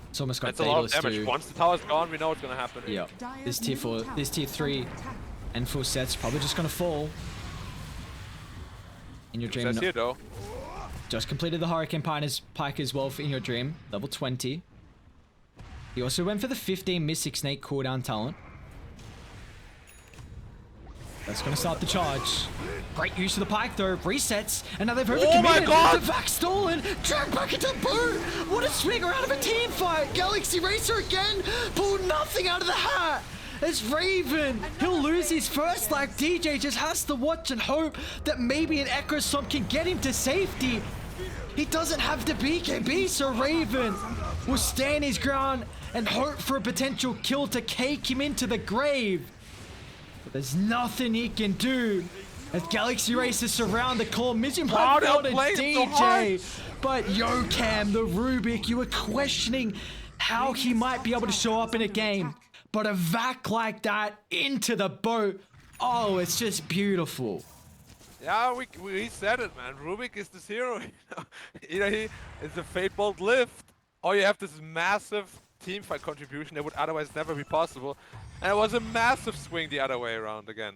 It's almost got That's a lot of Daedalus damage. too. Once the tower's gone, we know what's going to happen. Yeah. This tier 4, this tier 3 and 4 sets probably just going to fall. In your dream. Says here though. Just completed the Hurricane Pike as well for In Your Dream. Level 20. He also went for the 15 Mystic Snake cooldown talent. That's going to start the charge. Great use of the Pike though. Resets. And now they've overcommitted. Oh my god! The Vac stolen. Drag back into boot. What a swinger out of a team fight. Galaxy Racer again. Pulled nothing out of the hat. It's Raven. He'll lose his first life. DJ just has to watch and hope that maybe an Echo Stomp can get him to safety. He doesn't have the BKB, so Raven will stand his ground and hope for a potential kill to cake him into the grave. But there's nothing he can do as Galaxy Racers surround the core. Mizu might they're a playing so DJ, hard. but Yokam, the Rubik, you were questioning how he might be able to show up in a game. But a vac like that into the boat, oh, it's just beautiful. Yeah, we said it, man. Rubik is this hero. You know, he is the Fate Bolt lift. Oh, you have this massive teamfight contribution that would otherwise never be possible. And it was a massive swing the other way around again.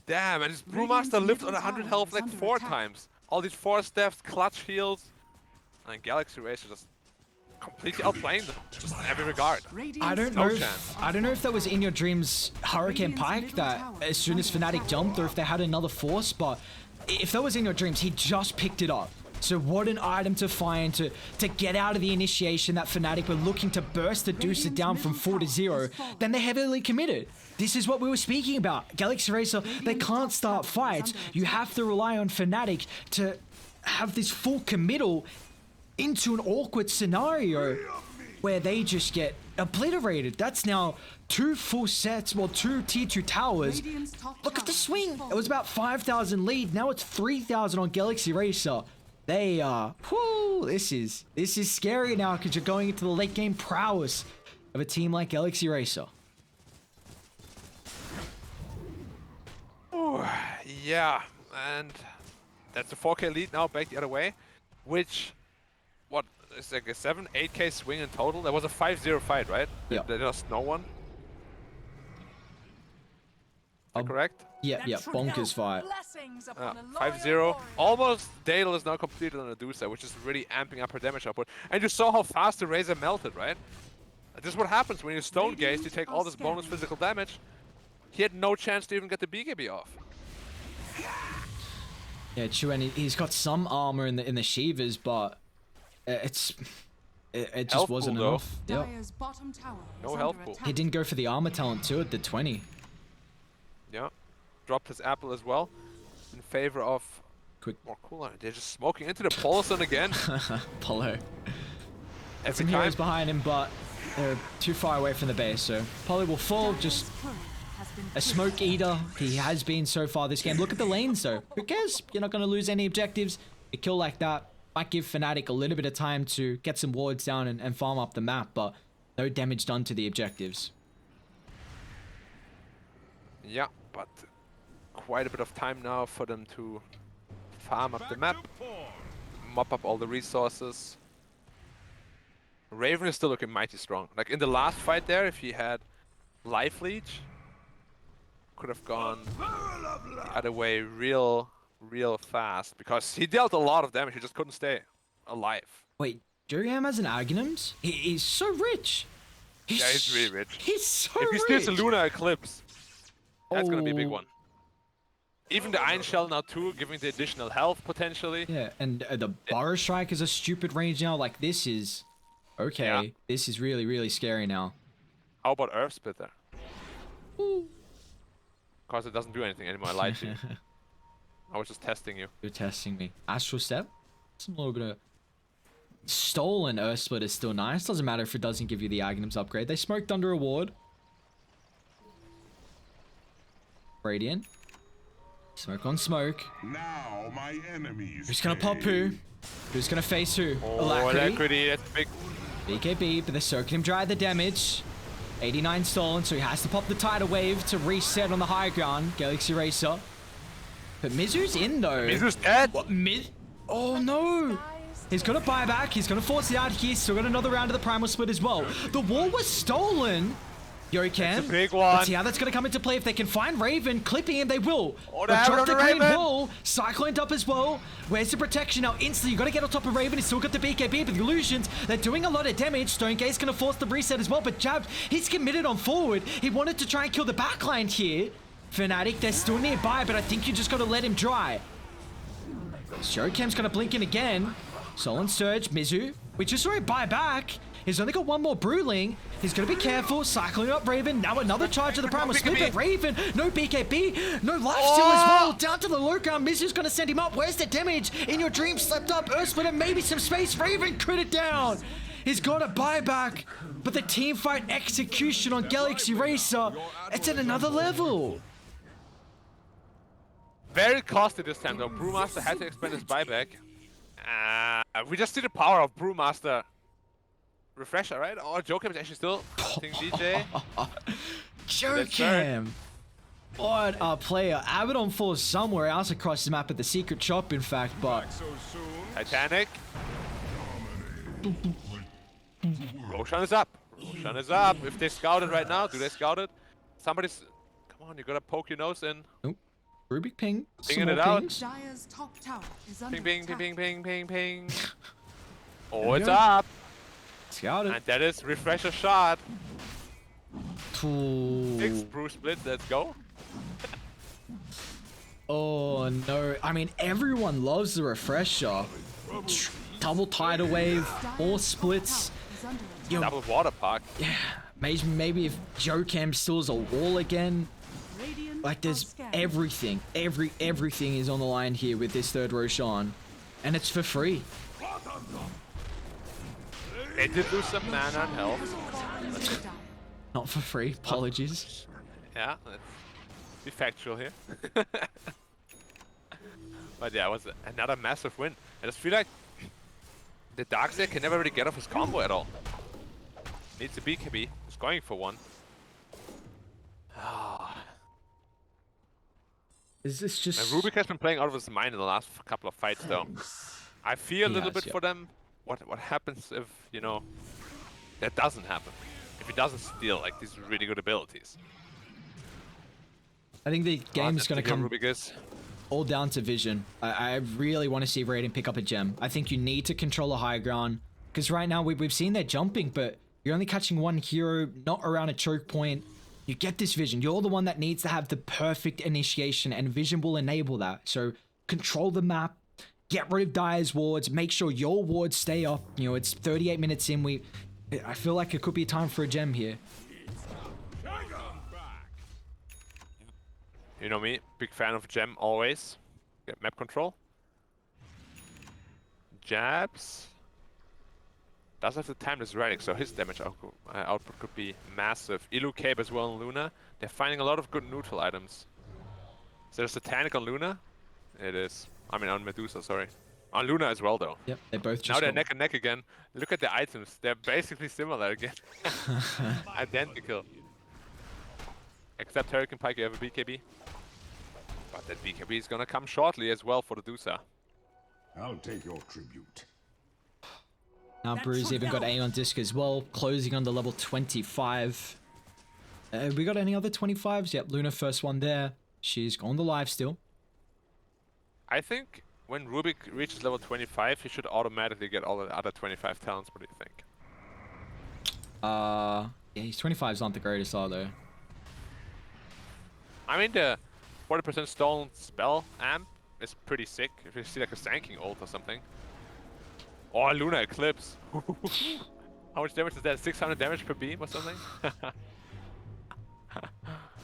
Damn, and his Brewmaster lived on 100 health like 4 times. All these 4 steps, clutch heals. And Galaxy Racer just completely outplaying them, just in every regard. I don't know if that was In Your Dreams Hurricane Pike that as soon as Fnatic jumped, or if they had another force, but if that was In Your Dreams, he just picked it up. So what an item to find to get out of the initiation that Fnatic were looking to burst the Deucer down from 4 to 0. Then they heavily committed. This is what we were speaking about. Galaxy Racer, they can't start fights. You have to rely on Fnatic to have this full committal into an awkward scenario where they just get obliterated. That's now 2 full sets, well, 2 tier 2 towers. Look at the swing. It was about 5,000 lead. Now it's 3,000 on Galaxy Racer. They are, whoo, this is scary now because you're going into the late game prowess of a team like Galaxy Racer. Ooh, yeah, and that's a 4K lead now back the other way, which, what, it's like a 8K swing in total. That was a 5-0 fight, right? Yep. There was no one. Correct? Yeah, bonkers fight. 5-0. Almost Dale is now completed on the Deucer, which is really amping up her damage output. And you saw how fast the Razor melted, right? This is what happens when you stone gaze, you take all this bonus physical damage. He had no chance to even get the BKB off. Yeah, true, and he's got some armor in the Shivas, but it just Health wasn't pool, enough. Yep. No health pool. He didn't go for the armor talent too at the 20. Yeah. Dropped his apple as well in favor of Quick. more cooldown. They're just smoking into the Polison again. Polo. Every Some time. heroes behind him, but they're too far away from the base, so Polo will fall. Just a smoke eater. He has been so far this game. Look at the lanes though. Who cares? You're not going to lose any objectives. A kill like that might give Fnatic a little bit of time to get some wards down and farm up the map, but no damage done to the objectives. Yeah, but quite a bit of time now for them to farm up the map, mop up all the resources. Raven is still looking mighty strong. Like in the last fight there, if he had Life Leech, could have gone the other way real fast because he dealt a lot of damage. He just couldn't stay alive. Wait, Juriam has an Aghanims? He's so rich. Yeah, he's really rich. He's so If he rich. steals a Lunar Eclipse, that's gonna be a big Oh. one. Even the Iron Shell now too, giving the additional health potentially. Yeah, and the Burrow Strike is a stupid range now. Like, this is... Okay, Yeah. this is really scary now. How about Earth Splitter? Because it doesn't do anything anymore, I lied to you. I was just testing you. You're testing me. Astral Step? Some little bit of... Stolen Earth Split is still nice. Doesn't matter if it doesn't give you the Aghanims upgrade. They smoked under a ward. Radiant. Smoke on smoke. Now my enemies. Who's gonna pop who? Who's gonna face who? Oh, Alacrity. Alacrity, that's big. BKB, but they're soaking him dry the damage. 89 stolen, so he has to pop the tidal wave to reset on the high ground. Galaxy Racer. But Mizu's in though. Mizu's dead. What? Oh no! He's gonna buy back. He's gonna force it out. He's still got another round of the Primal Split as well. The wall was stolen. Yokem. That's a big one. Let's see how that's gonna come into play. If they can find Raven, clipping him, they will. Oh, But they have it drop on the the green Raven. wall. Cycloned up as well. Where's the protection now? Instantly, you gotta get on top of Raven. He's still got the BKB, but the illusions, they're doing a lot of damage. Stonegate's gonna force the reset as well, but Jab, he's committed on forward. He wanted to try and kill the backline here. Fnatic, they're still nearby, but I think you just gotta let him dry. Shokem's gonna blink in again. Soul Surge, Mizu. We just saw him buy back. He's only got one more Brewling. He's gonna be careful, cycling up Raven. Now another charge of the Primal Split, but Raven, no BKB, no lifesteal as well. Down to the low ground, Mizu's gonna send him up. Where's the damage? In your dream, slept up, Earth Splitter, maybe some space. Raven crit it down. He's got a buyback, but the team fight execution on Galaxy Racer, it's at another level. Very costly this time though. Brewmaster had to expend his buyback. We just see the power of Brewmaster. Refresher, right? Oh, Jokem is actually still hunting DJ. Jokem! What a player. Abaddon falls somewhere else across the map at the secret shop, in fact, but... So soon. Titanic. Roshan is up. Roshan is up. If they scout it right now, do they scout it? Somebody's... Come on, you gotta poke your nose in. Nope. Rubik ping. Pinging Some it more out. pings. Dire's top tower is under Ping, ping, attack. ping, ping, ping, ping, ping. Oh, There we it's go. up. Scout it. And that is refresher shot. Ooh. 6 brew split, let's go. Oh no. I mean, everyone loves the refresher. double tidal wave, 4 splits. Yo, Double water park. yeah, maybe if Jokam steals a wall again. Like there's everything, everything is on the line here with this third Roshan, and it's for free. They did lose some mana and health. Not for free. Apologies. Yeah, let's be factual here. But yeah, it was another massive win. I just feel like the Darkseid can never really get off his combo at all. Needs a BKB. He's going for one. Is this just? And Rubik has been playing out of his mind in the last couple of fights, though. I fear a little bit for them. What happens if, you know, that doesn't happen? If he doesn't steal like these really good abilities. I think the game's going to come Rubik is. all down to vision. I really want to see Raiden pick up a gem. I think you need to control the high ground, because right now we've seen they're jumping, but you're only catching one hero, not around a choke point. You get this vision. You're the one that needs to have the perfect initiation, and vision will enable that. So control the map, get rid of Dire's wards, make sure your wards stay up. You know, it's 38 minutes in. I feel like it could be time for a gem here. You know me, big fan of gem always. Get map control. Jabs. Does have the timeless relic, so his damage output could be massive. Ilu Cape as well on Luna. They're finding a lot of good neutral items. Is there a Satanic on Luna? It is. I mean on Medusa, sorry. On Luna as well though. Yep, they both just now they're neck and neck again. Look at the items. They're basically similar again. Identical. Except Hurricane Pike, you have a BKB. But that BKB is gonna come shortly as well for the Dusa. I'll take your tribute. Now Bruce even got A on disc as well, closing on the level 25. We got any other 25s? Yep, Luna first one there. She's on the live still. I think when Rubik reaches level 25, he should automatically get all the other 25 talents. What do you think? Yeah, his 25s aren't the greatest, are they? I mean, the 40% stolen spell amp is pretty sick. If you see like a Sanking ult or something. Oh, Luna Eclipse. How much damage is that? 600 damage per beam or something?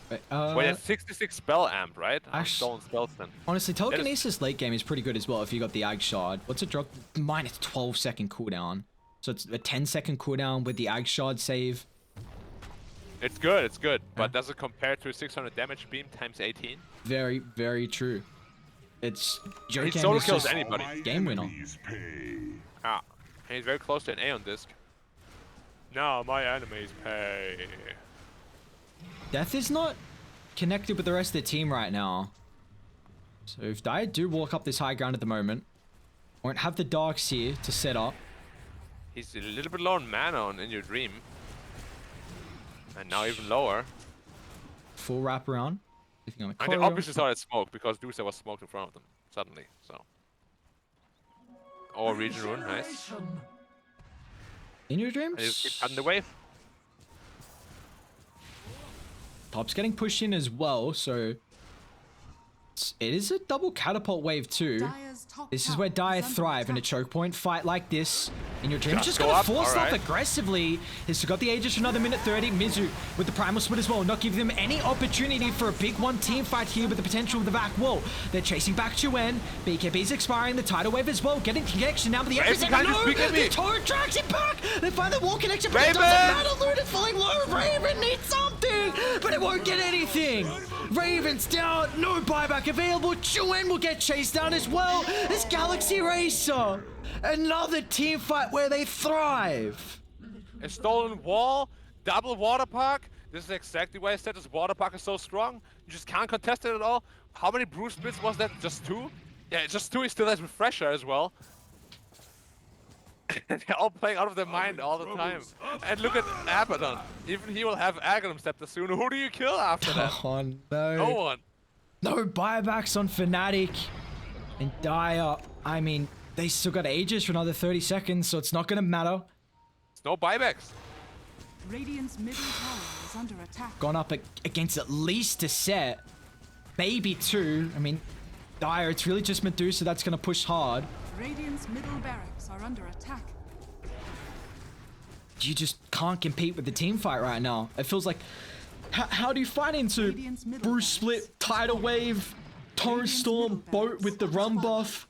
Wait, well, yeah, 66 spell amp, right? Stolen spells then. Honestly, telekinesis late game is pretty good as well if you got the Ag Shard. What's it drop? Minus 12-second cooldown. So it's a 10-second cooldown with the Ag Shard save. It's good, but does it compare to 600 damage beam times 18? Very, very true. It's He solo kills just anybody. Game winner. Ah, and he's very close to an A on disc. Now my enemies pay. Death is not connected with the rest of the team right now. So if Dire do walk up this high ground at the moment, won't have the Darks here to set up. He's a little bit low on mana on In Your Dream. And now even lower. Full wraparound. And they obviously saw that smoke because Dusa was smoked in front of them suddenly. So. Oh, region rune, nice. In Your Dreams? And just keep cutting the wave. Top's getting pushed in as well, so it is a double catapult wave too. This is where Dire thrive in a choke point fight like this. In Your Dreams just gonna force off aggressively. He's got the Aegis for another minute 30. Mizu with the primal split as well, not giving them any opportunity for a big one team fight here with the potential of the back wall. They're chasing back Chuen. BKB's expiring, the tidal wave as well, getting connection now with the epicenter. No, the torrent tracks it back. They find the wall connection, but it doesn't matter. Luna's falling low. Raven needs something, but it won't get anything. Raven's down, no buyback available. Chuen will get chased down as well. This Galaxy Racer. Another team fight where they thrive. A stolen wall, double water park. This is exactly why I said this water park is so strong. You just can't contest it at all. How many bruise splits was that? Just 2? Yeah, just 2. He still has Refresher as well. They're all playing out of their mind all the time. And look at Abaddon. Even he will have Aghanim Scepter soon. Who do you kill after that? Oh no. No one. No buybacks on Fnatic. And Dire, I mean, they still got Aegis for another 30 seconds, so it's not gonna matter. It's no buybacks. Radiant's middle tower is under attack. Gone up against at least a set. Maybe 2. I mean, Dire, it's really just Medusa that's gonna push hard. Radiant's middle barracks are under attack. You just can't compete with the team fight right now. It feels like, how do you fight into Bruce Split, Tidal Wave, Torrent Storm, Boat with the run buff?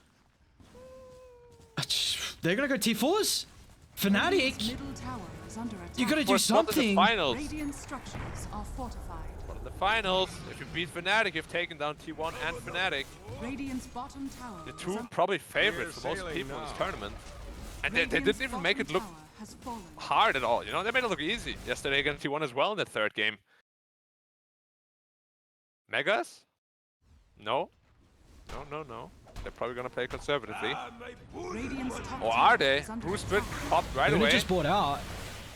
They're gonna go T4s? Fnatic? You gotta do something. Radiant structures are fortified. But in the finals, if you beat Fnatic, you've taken down T1 and Fnatic. Radiant's bottom tower. The two probably favorites for most people in this tournament. And they didn't even make it look hard at all, you know? They made it look easy yesterday against T1 as well in that third game. Megas? No. No. They're probably gonna play conservatively. Or are they? Bruce Split popped right Luna away. just bought out.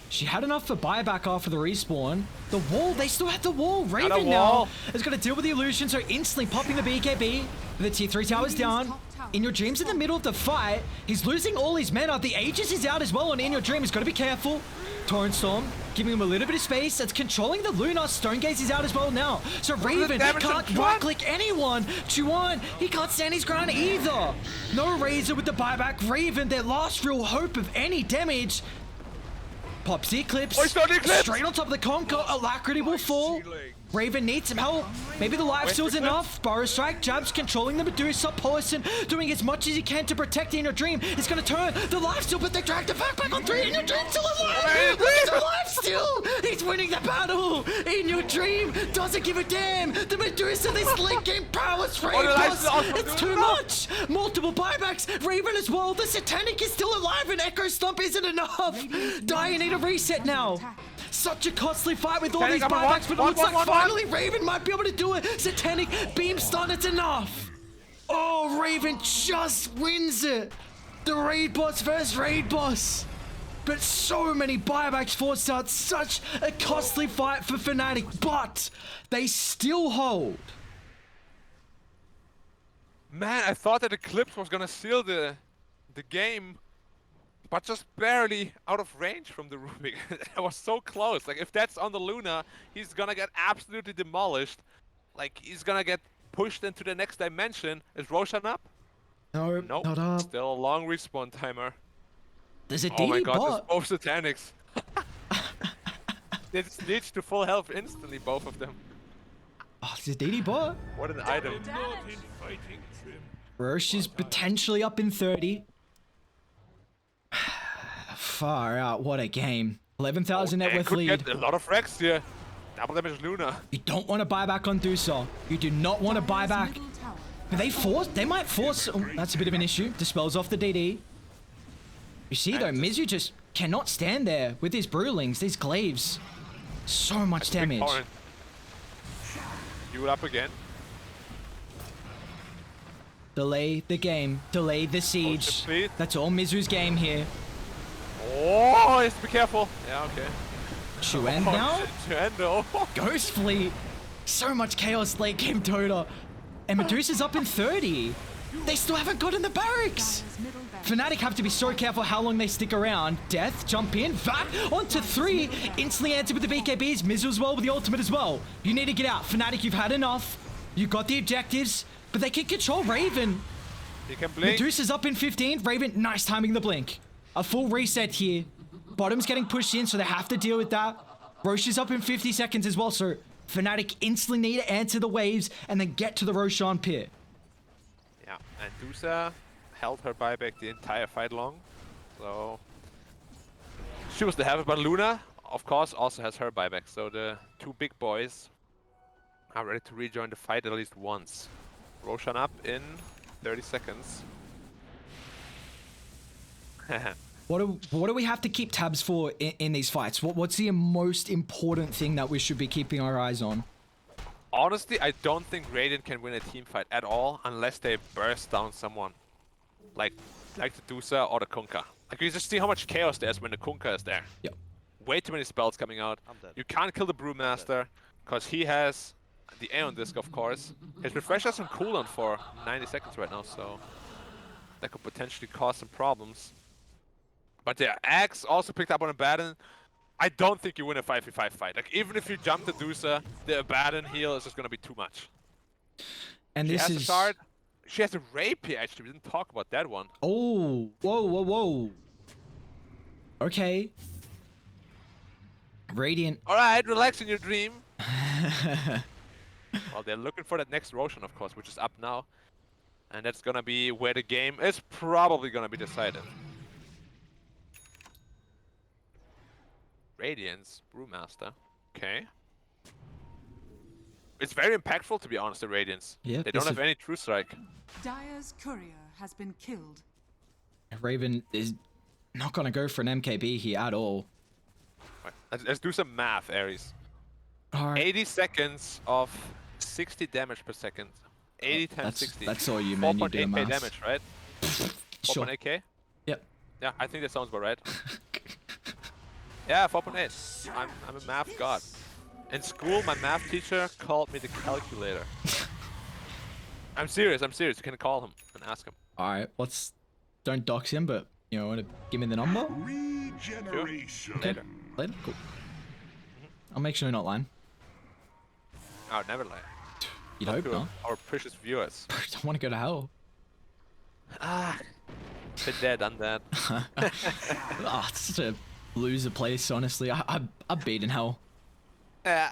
She had enough for buyback after the respawn. The wall, they still have the wall. Raven now is going to deal with the illusion, so instantly popping the BKB. The T3 tower's down. In Your Dream's in the middle of the fight. He's losing all his mana. The Aegis is out as well on In Your Dream. He's got to be careful. Torrent Storm giving him a little bit of space. That's controlling the Luna. Stonegaze is out as well now. So Raven can't right-click anyone. Chuan, he can't stand his ground either. No Razor with the buyback. Raven, their last real hope of any damage. Pops the Eclipse. Straight on top of the Conquer. Alacrity will fall. Raven needs some help. Maybe the lifesteal's enough. Burrow Strike, jabs, controlling the Medusa. Paulson doing as much as he can to protect the Inner Dream. He's going to turn the lifesteal, but they dragged the back on 3. Inner Dream still alive. Look at the lifesteal. He's winning the battle. Inner Dream doesn't give a damn. The Medusa, this late game prowess for it's too much. Multiple buybacks. Raven as well. The Satanic is still alive, and Echo Stomp isn't enough. Dire need a reset now. Such a costly fight with all these buybacks, but it looks like finally Raven might be able to do it. Satanic beam stun, it's enough. Oh, Raven just wins it. The raid boss versus raid boss. But so many buybacks forced out. Such a costly fight for Fnatic, but they still hold. Man, I thought that Eclipse was gonna seal the game. But just barely out of range from the Rubik. It was so close. Like, if that's on the Luna, he's gonna get absolutely demolished. Like, he's gonna get pushed into the next dimension. Is Roshan up? No, nope. Not up. Still a long respawn timer. There's a DD Oh my god, bot. there's both Satanics. They reached to full health instantly, both of them. Oh, there's a DD bot. What an item. Roche is potentially up in 30. Far out, what a game. 11,000 net worth lead. Get a lot of frags here. Double damage Luna. You don't want to buy back on Dusa. You do not want to buy back. They might force. Oh, that's a bit of an issue. Dispels off the DD. You see though, Mizu just cannot stand there with his Brewlings, these Glaives. So much damage. You up again. Delay the game. Delay the siege. That's all Mizu's game here. Oh, he has to be careful. Yeah, okay. Chuan now? Chuendo. Ghost Fleet. So much chaos late game Dota. And Medusa's up in 30. They still haven't gotten the barracks. Fnatic have to be so careful how long they stick around. Death, jump in, Vat, onto 3. Instantly answer with the BKBs. Mizu as well with the ultimate as well. You need to get out. Fnatic, you've had enough. You got the objectives, but they can control Raven. He can blink. Medusa's up in 15. Raven, nice timing the blink. A full reset here. Bottom's getting pushed in, so they have to deal with that. Roche is up in 50 seconds as well, so Fnatic instantly need to answer the waves and then get to the Roshan pit. Yeah, and Dusa held her buyback the entire fight long, so she was the have it, but Luna, of course, also has her buyback, so the two big boys are ready to rejoin the fight at least once. Roshan up in 30 seconds. What do we have to keep tabs for in these fights? What's the most important thing that we should be keeping our eyes on? Honestly, I don't think Radiant can win a team fight at all unless they burst down someone. Like the Dusa or the Kunkka. Like, you just see how much chaos there is when the Kunkka is there. Yep. Way too many spells coming out. You can't kill the Brewmaster, because he has the Aeon Disc, of course. His refresh has some cooldown for 90 seconds right now, so that could potentially cause some problems. But yeah, Axe also picked up on Abaddon. I don't think you win a 5v5 fight. Like, even if you jump the Dusa, the Abaddon heal is just gonna be too much. And She this has is a shard, She has a rapier, actually. We didn't talk about that one. Oh, whoa. Okay. Radiant. Alright, relax in your dream. Well, they're looking for that next Roshan, of course, which is up now. And that's gonna be where the game is probably gonna be decided. Radiance, Brewmaster. Okay. It's very impactful, to be honest, the Radiance. Yeah, They don't have any True Strike. Dire's courier has been killed. Raven is not gonna go for an MKB here at all. Right, let's do some math, Ares. All right. 80 seconds of 60 damage per second. 80 times 60. That's all you, man. You do the 4.8k math. damage, right? Sure. 4.8k? Yep. Yeah, I think that sounds about right. Yeah, 4.8. I'm a math god. In school, my math teacher called me the calculator. I'm serious. You can call him and ask him. All right. Don't dox him, but you know, want to give me the number? Regeneration. Okay. Later. Cool. I'll make sure you're not lying. I would never lie. You'd hope not. Our precious viewers. Don't want to go to hell. Ah, been there, done that. Ah, it's such a loser place, honestly. I've beaten hell. Yeah.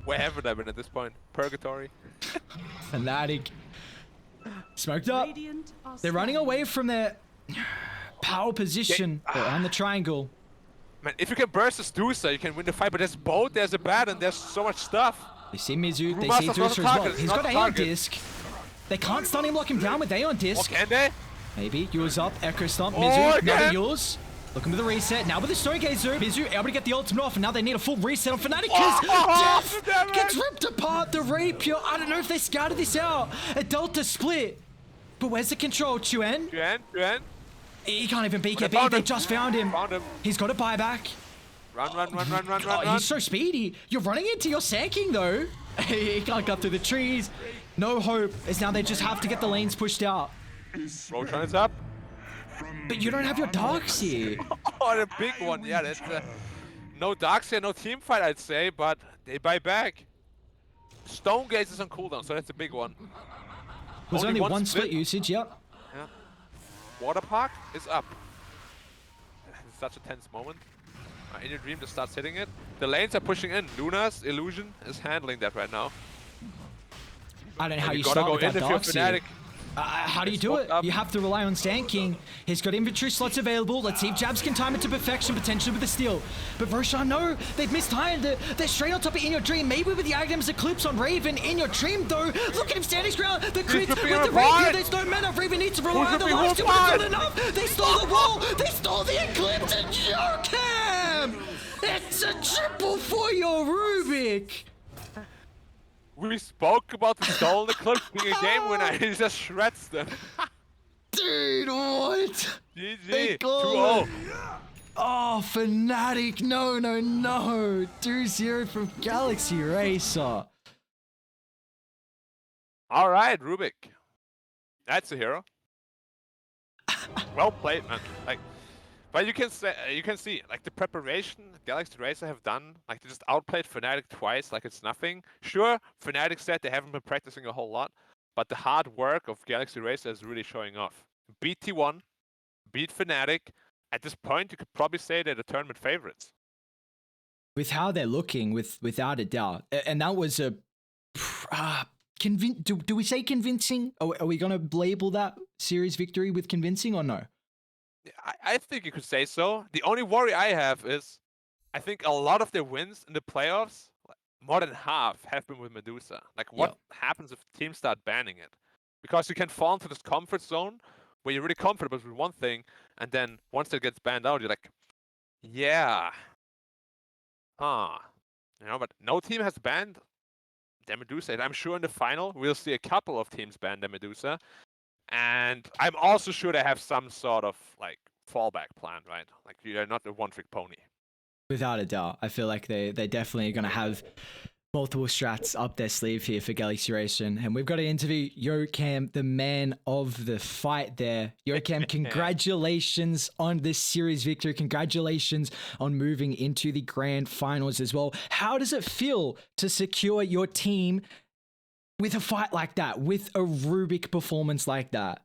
Where haven't I been at this point? Purgatory. Fnatic. Smoked up. Radiant are They're running slain. away from their power position on the triangle. Man, if you can burst the Stusa, you can win the fight. But there's both, there's a bat, and there's so much stuff. They see Mizu, they Brewmaster's see not Drusa a as well. target, He's not got a Aeon target. Disc. They can't stun him, lock him down with Aeon Oh, Disc. can they? Maybe. Yours up, Echo Stomp, Oh, Mizu, again. another yours. Looking for the reset. Now with the Stargazer, Mizu able to get the ultimate off, and now they need a full reset on Fnatic because Oh, Death gets ripped apart. The Rapier. I don't know if they scouted this out. A Delta split. But where's the control, Chuen? Yuan. He can't even They BKB. found They him. just found him. Found him. He's got a buyback. Run. Oh, he's so speedy. You're running into your Sanking though. He can't cut through the trees. No hope. As now they just have to get the lanes pushed out. Roshan is up. But you don't have your Darks here. Oh, the big one. Yeah, that's no Darks here, no team fight, I'd say, but they buy back. Stone Gaze is on cooldown, so that's a big one. Was only one split usage, yep. Yeah. Water Park is up. It's such a tense moment. In your dream just starts hitting it. The lanes are pushing in. Luna's Illusion is handling that right now. I don't know how And you gotta start go with in that if you're Darks here. Fnatic. How do you do Smoked it? up. You have to rely on Sand King. He's got inventory slots available. Let's see if Jabs can time it to perfection, potentially with the steal. But Roshan, no, they've mistimed it. They're straight on top of In Your Dream. Maybe with the Agham's Eclipse on Raven. In Your Dream, though, look at him standing his ground. The crit with ripping the him Rapier. apart. There's no mana. Raven needs to rely on the ripping last him two, but it's apart. not enough. They stole the wall. They stole the Eclipse and Jokem. It's a triple for your Rubik. We spoke about the stolen Eclipse being a game winner. He just shreds them. Dude, what? GG. They 2-0. Oh, Fnatic, no. 2-0 from Galaxy Racer. All right, Rubik. That's a hero. Well played, man. But you can see, like the preparation Galaxy Racer have done, like they just outplayed Fnatic twice, like it's nothing. Sure, Fnatic said they haven't been practicing a whole lot, but the hard work of Galaxy Racer is really showing off. Beat T1, beat Fnatic. At this point, you could probably say they're the tournament favorites. With how they're looking, without a doubt, and that was a do we say convincing? Are we gonna label that series victory with convincing or no? I think you could say so. The only worry I have is, I think a lot of their wins in the playoffs, more than half, have been with Medusa. Like, what happens if teams start banning it? Because you can fall into this comfort zone where you're really comfortable with one thing, and then once it gets banned out, you're like, yeah. You know, but no team has banned their Medusa. And I'm sure in the final, we'll see a couple of teams ban their Medusa. And I'm also sure they have some sort of like fallback plan, right? Like you're not a one-trick pony. Without a doubt, I feel like they definitely are gonna have multiple strats up their sleeve here for Galaxy Racing. And we've got to interview Jokem, the man of the fight there. Jokem, congratulations on this series victory. Congratulations on moving into the grand finals as well. How does it feel to secure your team with a fight like that, with a Rubik performance like that?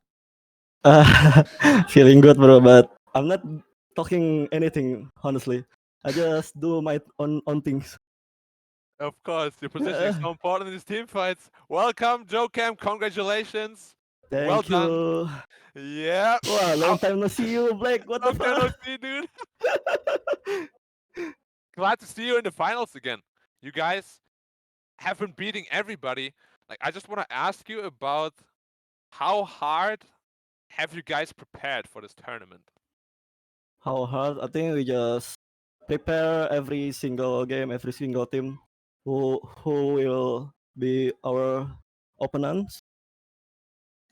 Feeling good, bro. But I'm not talking anything, honestly. I just do my own things. Of course, your position is so important in these team fights. Welcome, Joe Cam. Congratulations. Well Thank done. you. Yeah. Wow, long time no see you, Black. What the Long time no fuck? see, dude. Glad to see you in the finals again. You guys have been beating everybody. Like, I just want to ask you about how hard have you guys prepared for this tournament? How hard? I think we just prepare every single game, every single team who will be our opponents.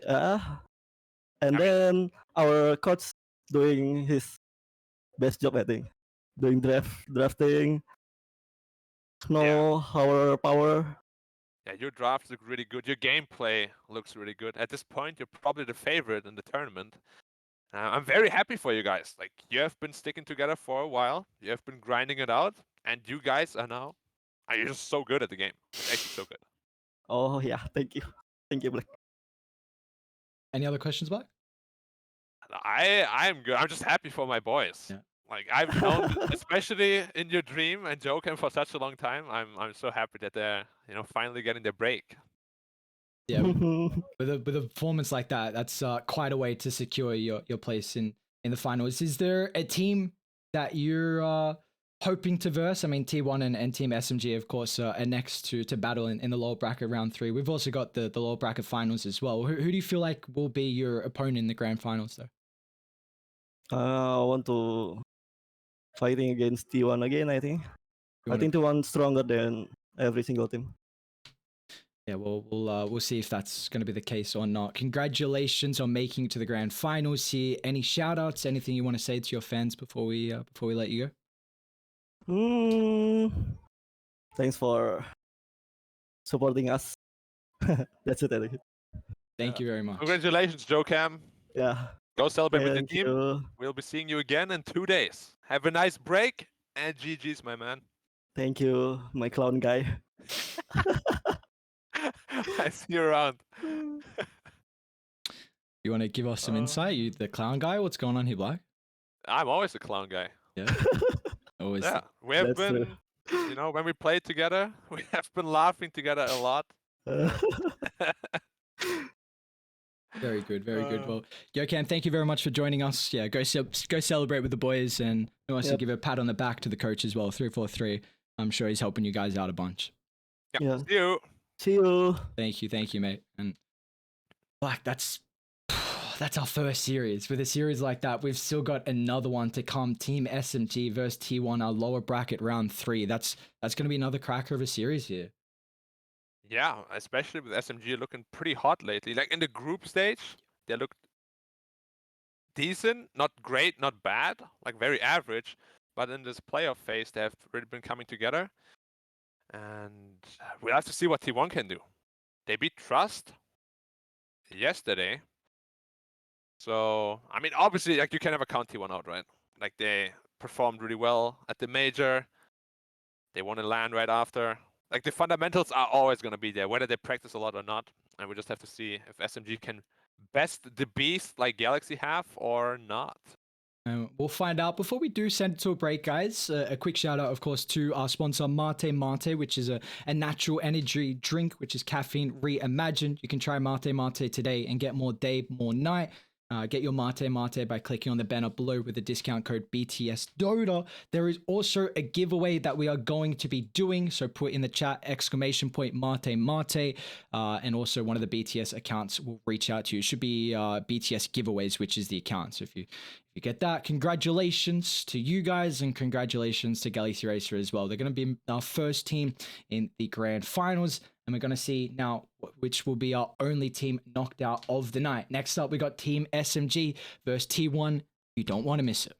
Yeah, and I mean, then our coach doing his best job, I think, doing drafting, yeah. know our power. Yeah, your drafts look really good. Your gameplay looks really good. At this point, you're probably the favorite in the tournament. I'm very happy for you guys. Like, you have been sticking together for a while. You have been grinding it out, and you guys are now. You're just so good at the game. It's actually so good. Oh yeah, thank you, Black. Any other questions, Black? I'm good. I'm just happy for my boys. Yeah. Like, I've known, especially in your dream and Joken for such a long time. I'm so happy that they're finally getting their break. Yeah, with a performance like that, that's quite a way to secure your place in the finals. Is there a team that you're hoping to verse? I mean, T1 and Team SMG, of course, are next to battle in the lower bracket round 3. We've also got the lower bracket finals as well. Who do you feel like will be your opponent in the grand finals, though? I want to fighting against T1 again. I think. You I wanna- think T1 stronger than every single team. Yeah, well, we'll see if that's going to be the case or not. Congratulations on making it to the grand finals here. Any shout outs, anything you want to say to your fans before we let you go? Thanks for supporting us. That's it, I think. Thank you very much. Congratulations, Joe Cam. Yeah. Go celebrate with the Thank team. you. We'll be seeing you again in 2 days. Have a nice break and GG's, my man. Thank you, my clown guy. I see you around. You want to give us some insight? You the clown guy? What's going on here, Black? I'm always a clown guy. Yeah. Always. Yeah, we have That's been, when we played together, we have been laughing together a lot. Very good, very good. Well, Jokan, thank you very much for joining us. Yeah, go celebrate with the boys, and we also give a pat on the back to the coach as well. 343. I'm sure he's helping you guys out a bunch. Yeah. See you. See you. Thank you, mate. And Black, that's our first series. With a series like that, we've still got another one to come. Team SMG versus T1, our lower bracket round 3. That's going to be another cracker of a series here. Yeah, especially with SMG looking pretty hot lately. Like in the group stage, they looked decent, not great, not bad, like very average. But in this playoff phase, they have really been coming together. And we'll have to see what T1 can do. They beat Trust yesterday. So, I mean, obviously, like, you can never count T1 out, right? Like, they performed really well at the major. They won in LAN right after. Like, the fundamentals are always going to be there, whether they practice a lot or not. And we just have to see if SMG can best the beast like Galaxy have or not. We'll find out. Before we do send it to a break, guys, a quick shout out, of course, to our sponsor, Mate Mate, which is a natural energy drink, which is caffeine reimagined. You can try Mate Mate today and get more day, more night. Get your Mate Mate by clicking on the banner below with the discount code BTS Dota. There is also a giveaway that we are going to be doing, so put in the chat !Mate Mate, and also one of the BTS accounts will reach out to you. It should be BTS giveaways, which is the account. So if you get that, congratulations to you guys, and congratulations to Galaxy Racer as well. They're going to be our first team in the grand finals, and we're going to see now which will be our only team knocked out of the night. Next up, we got Team SMG versus T1. You don't want to miss it.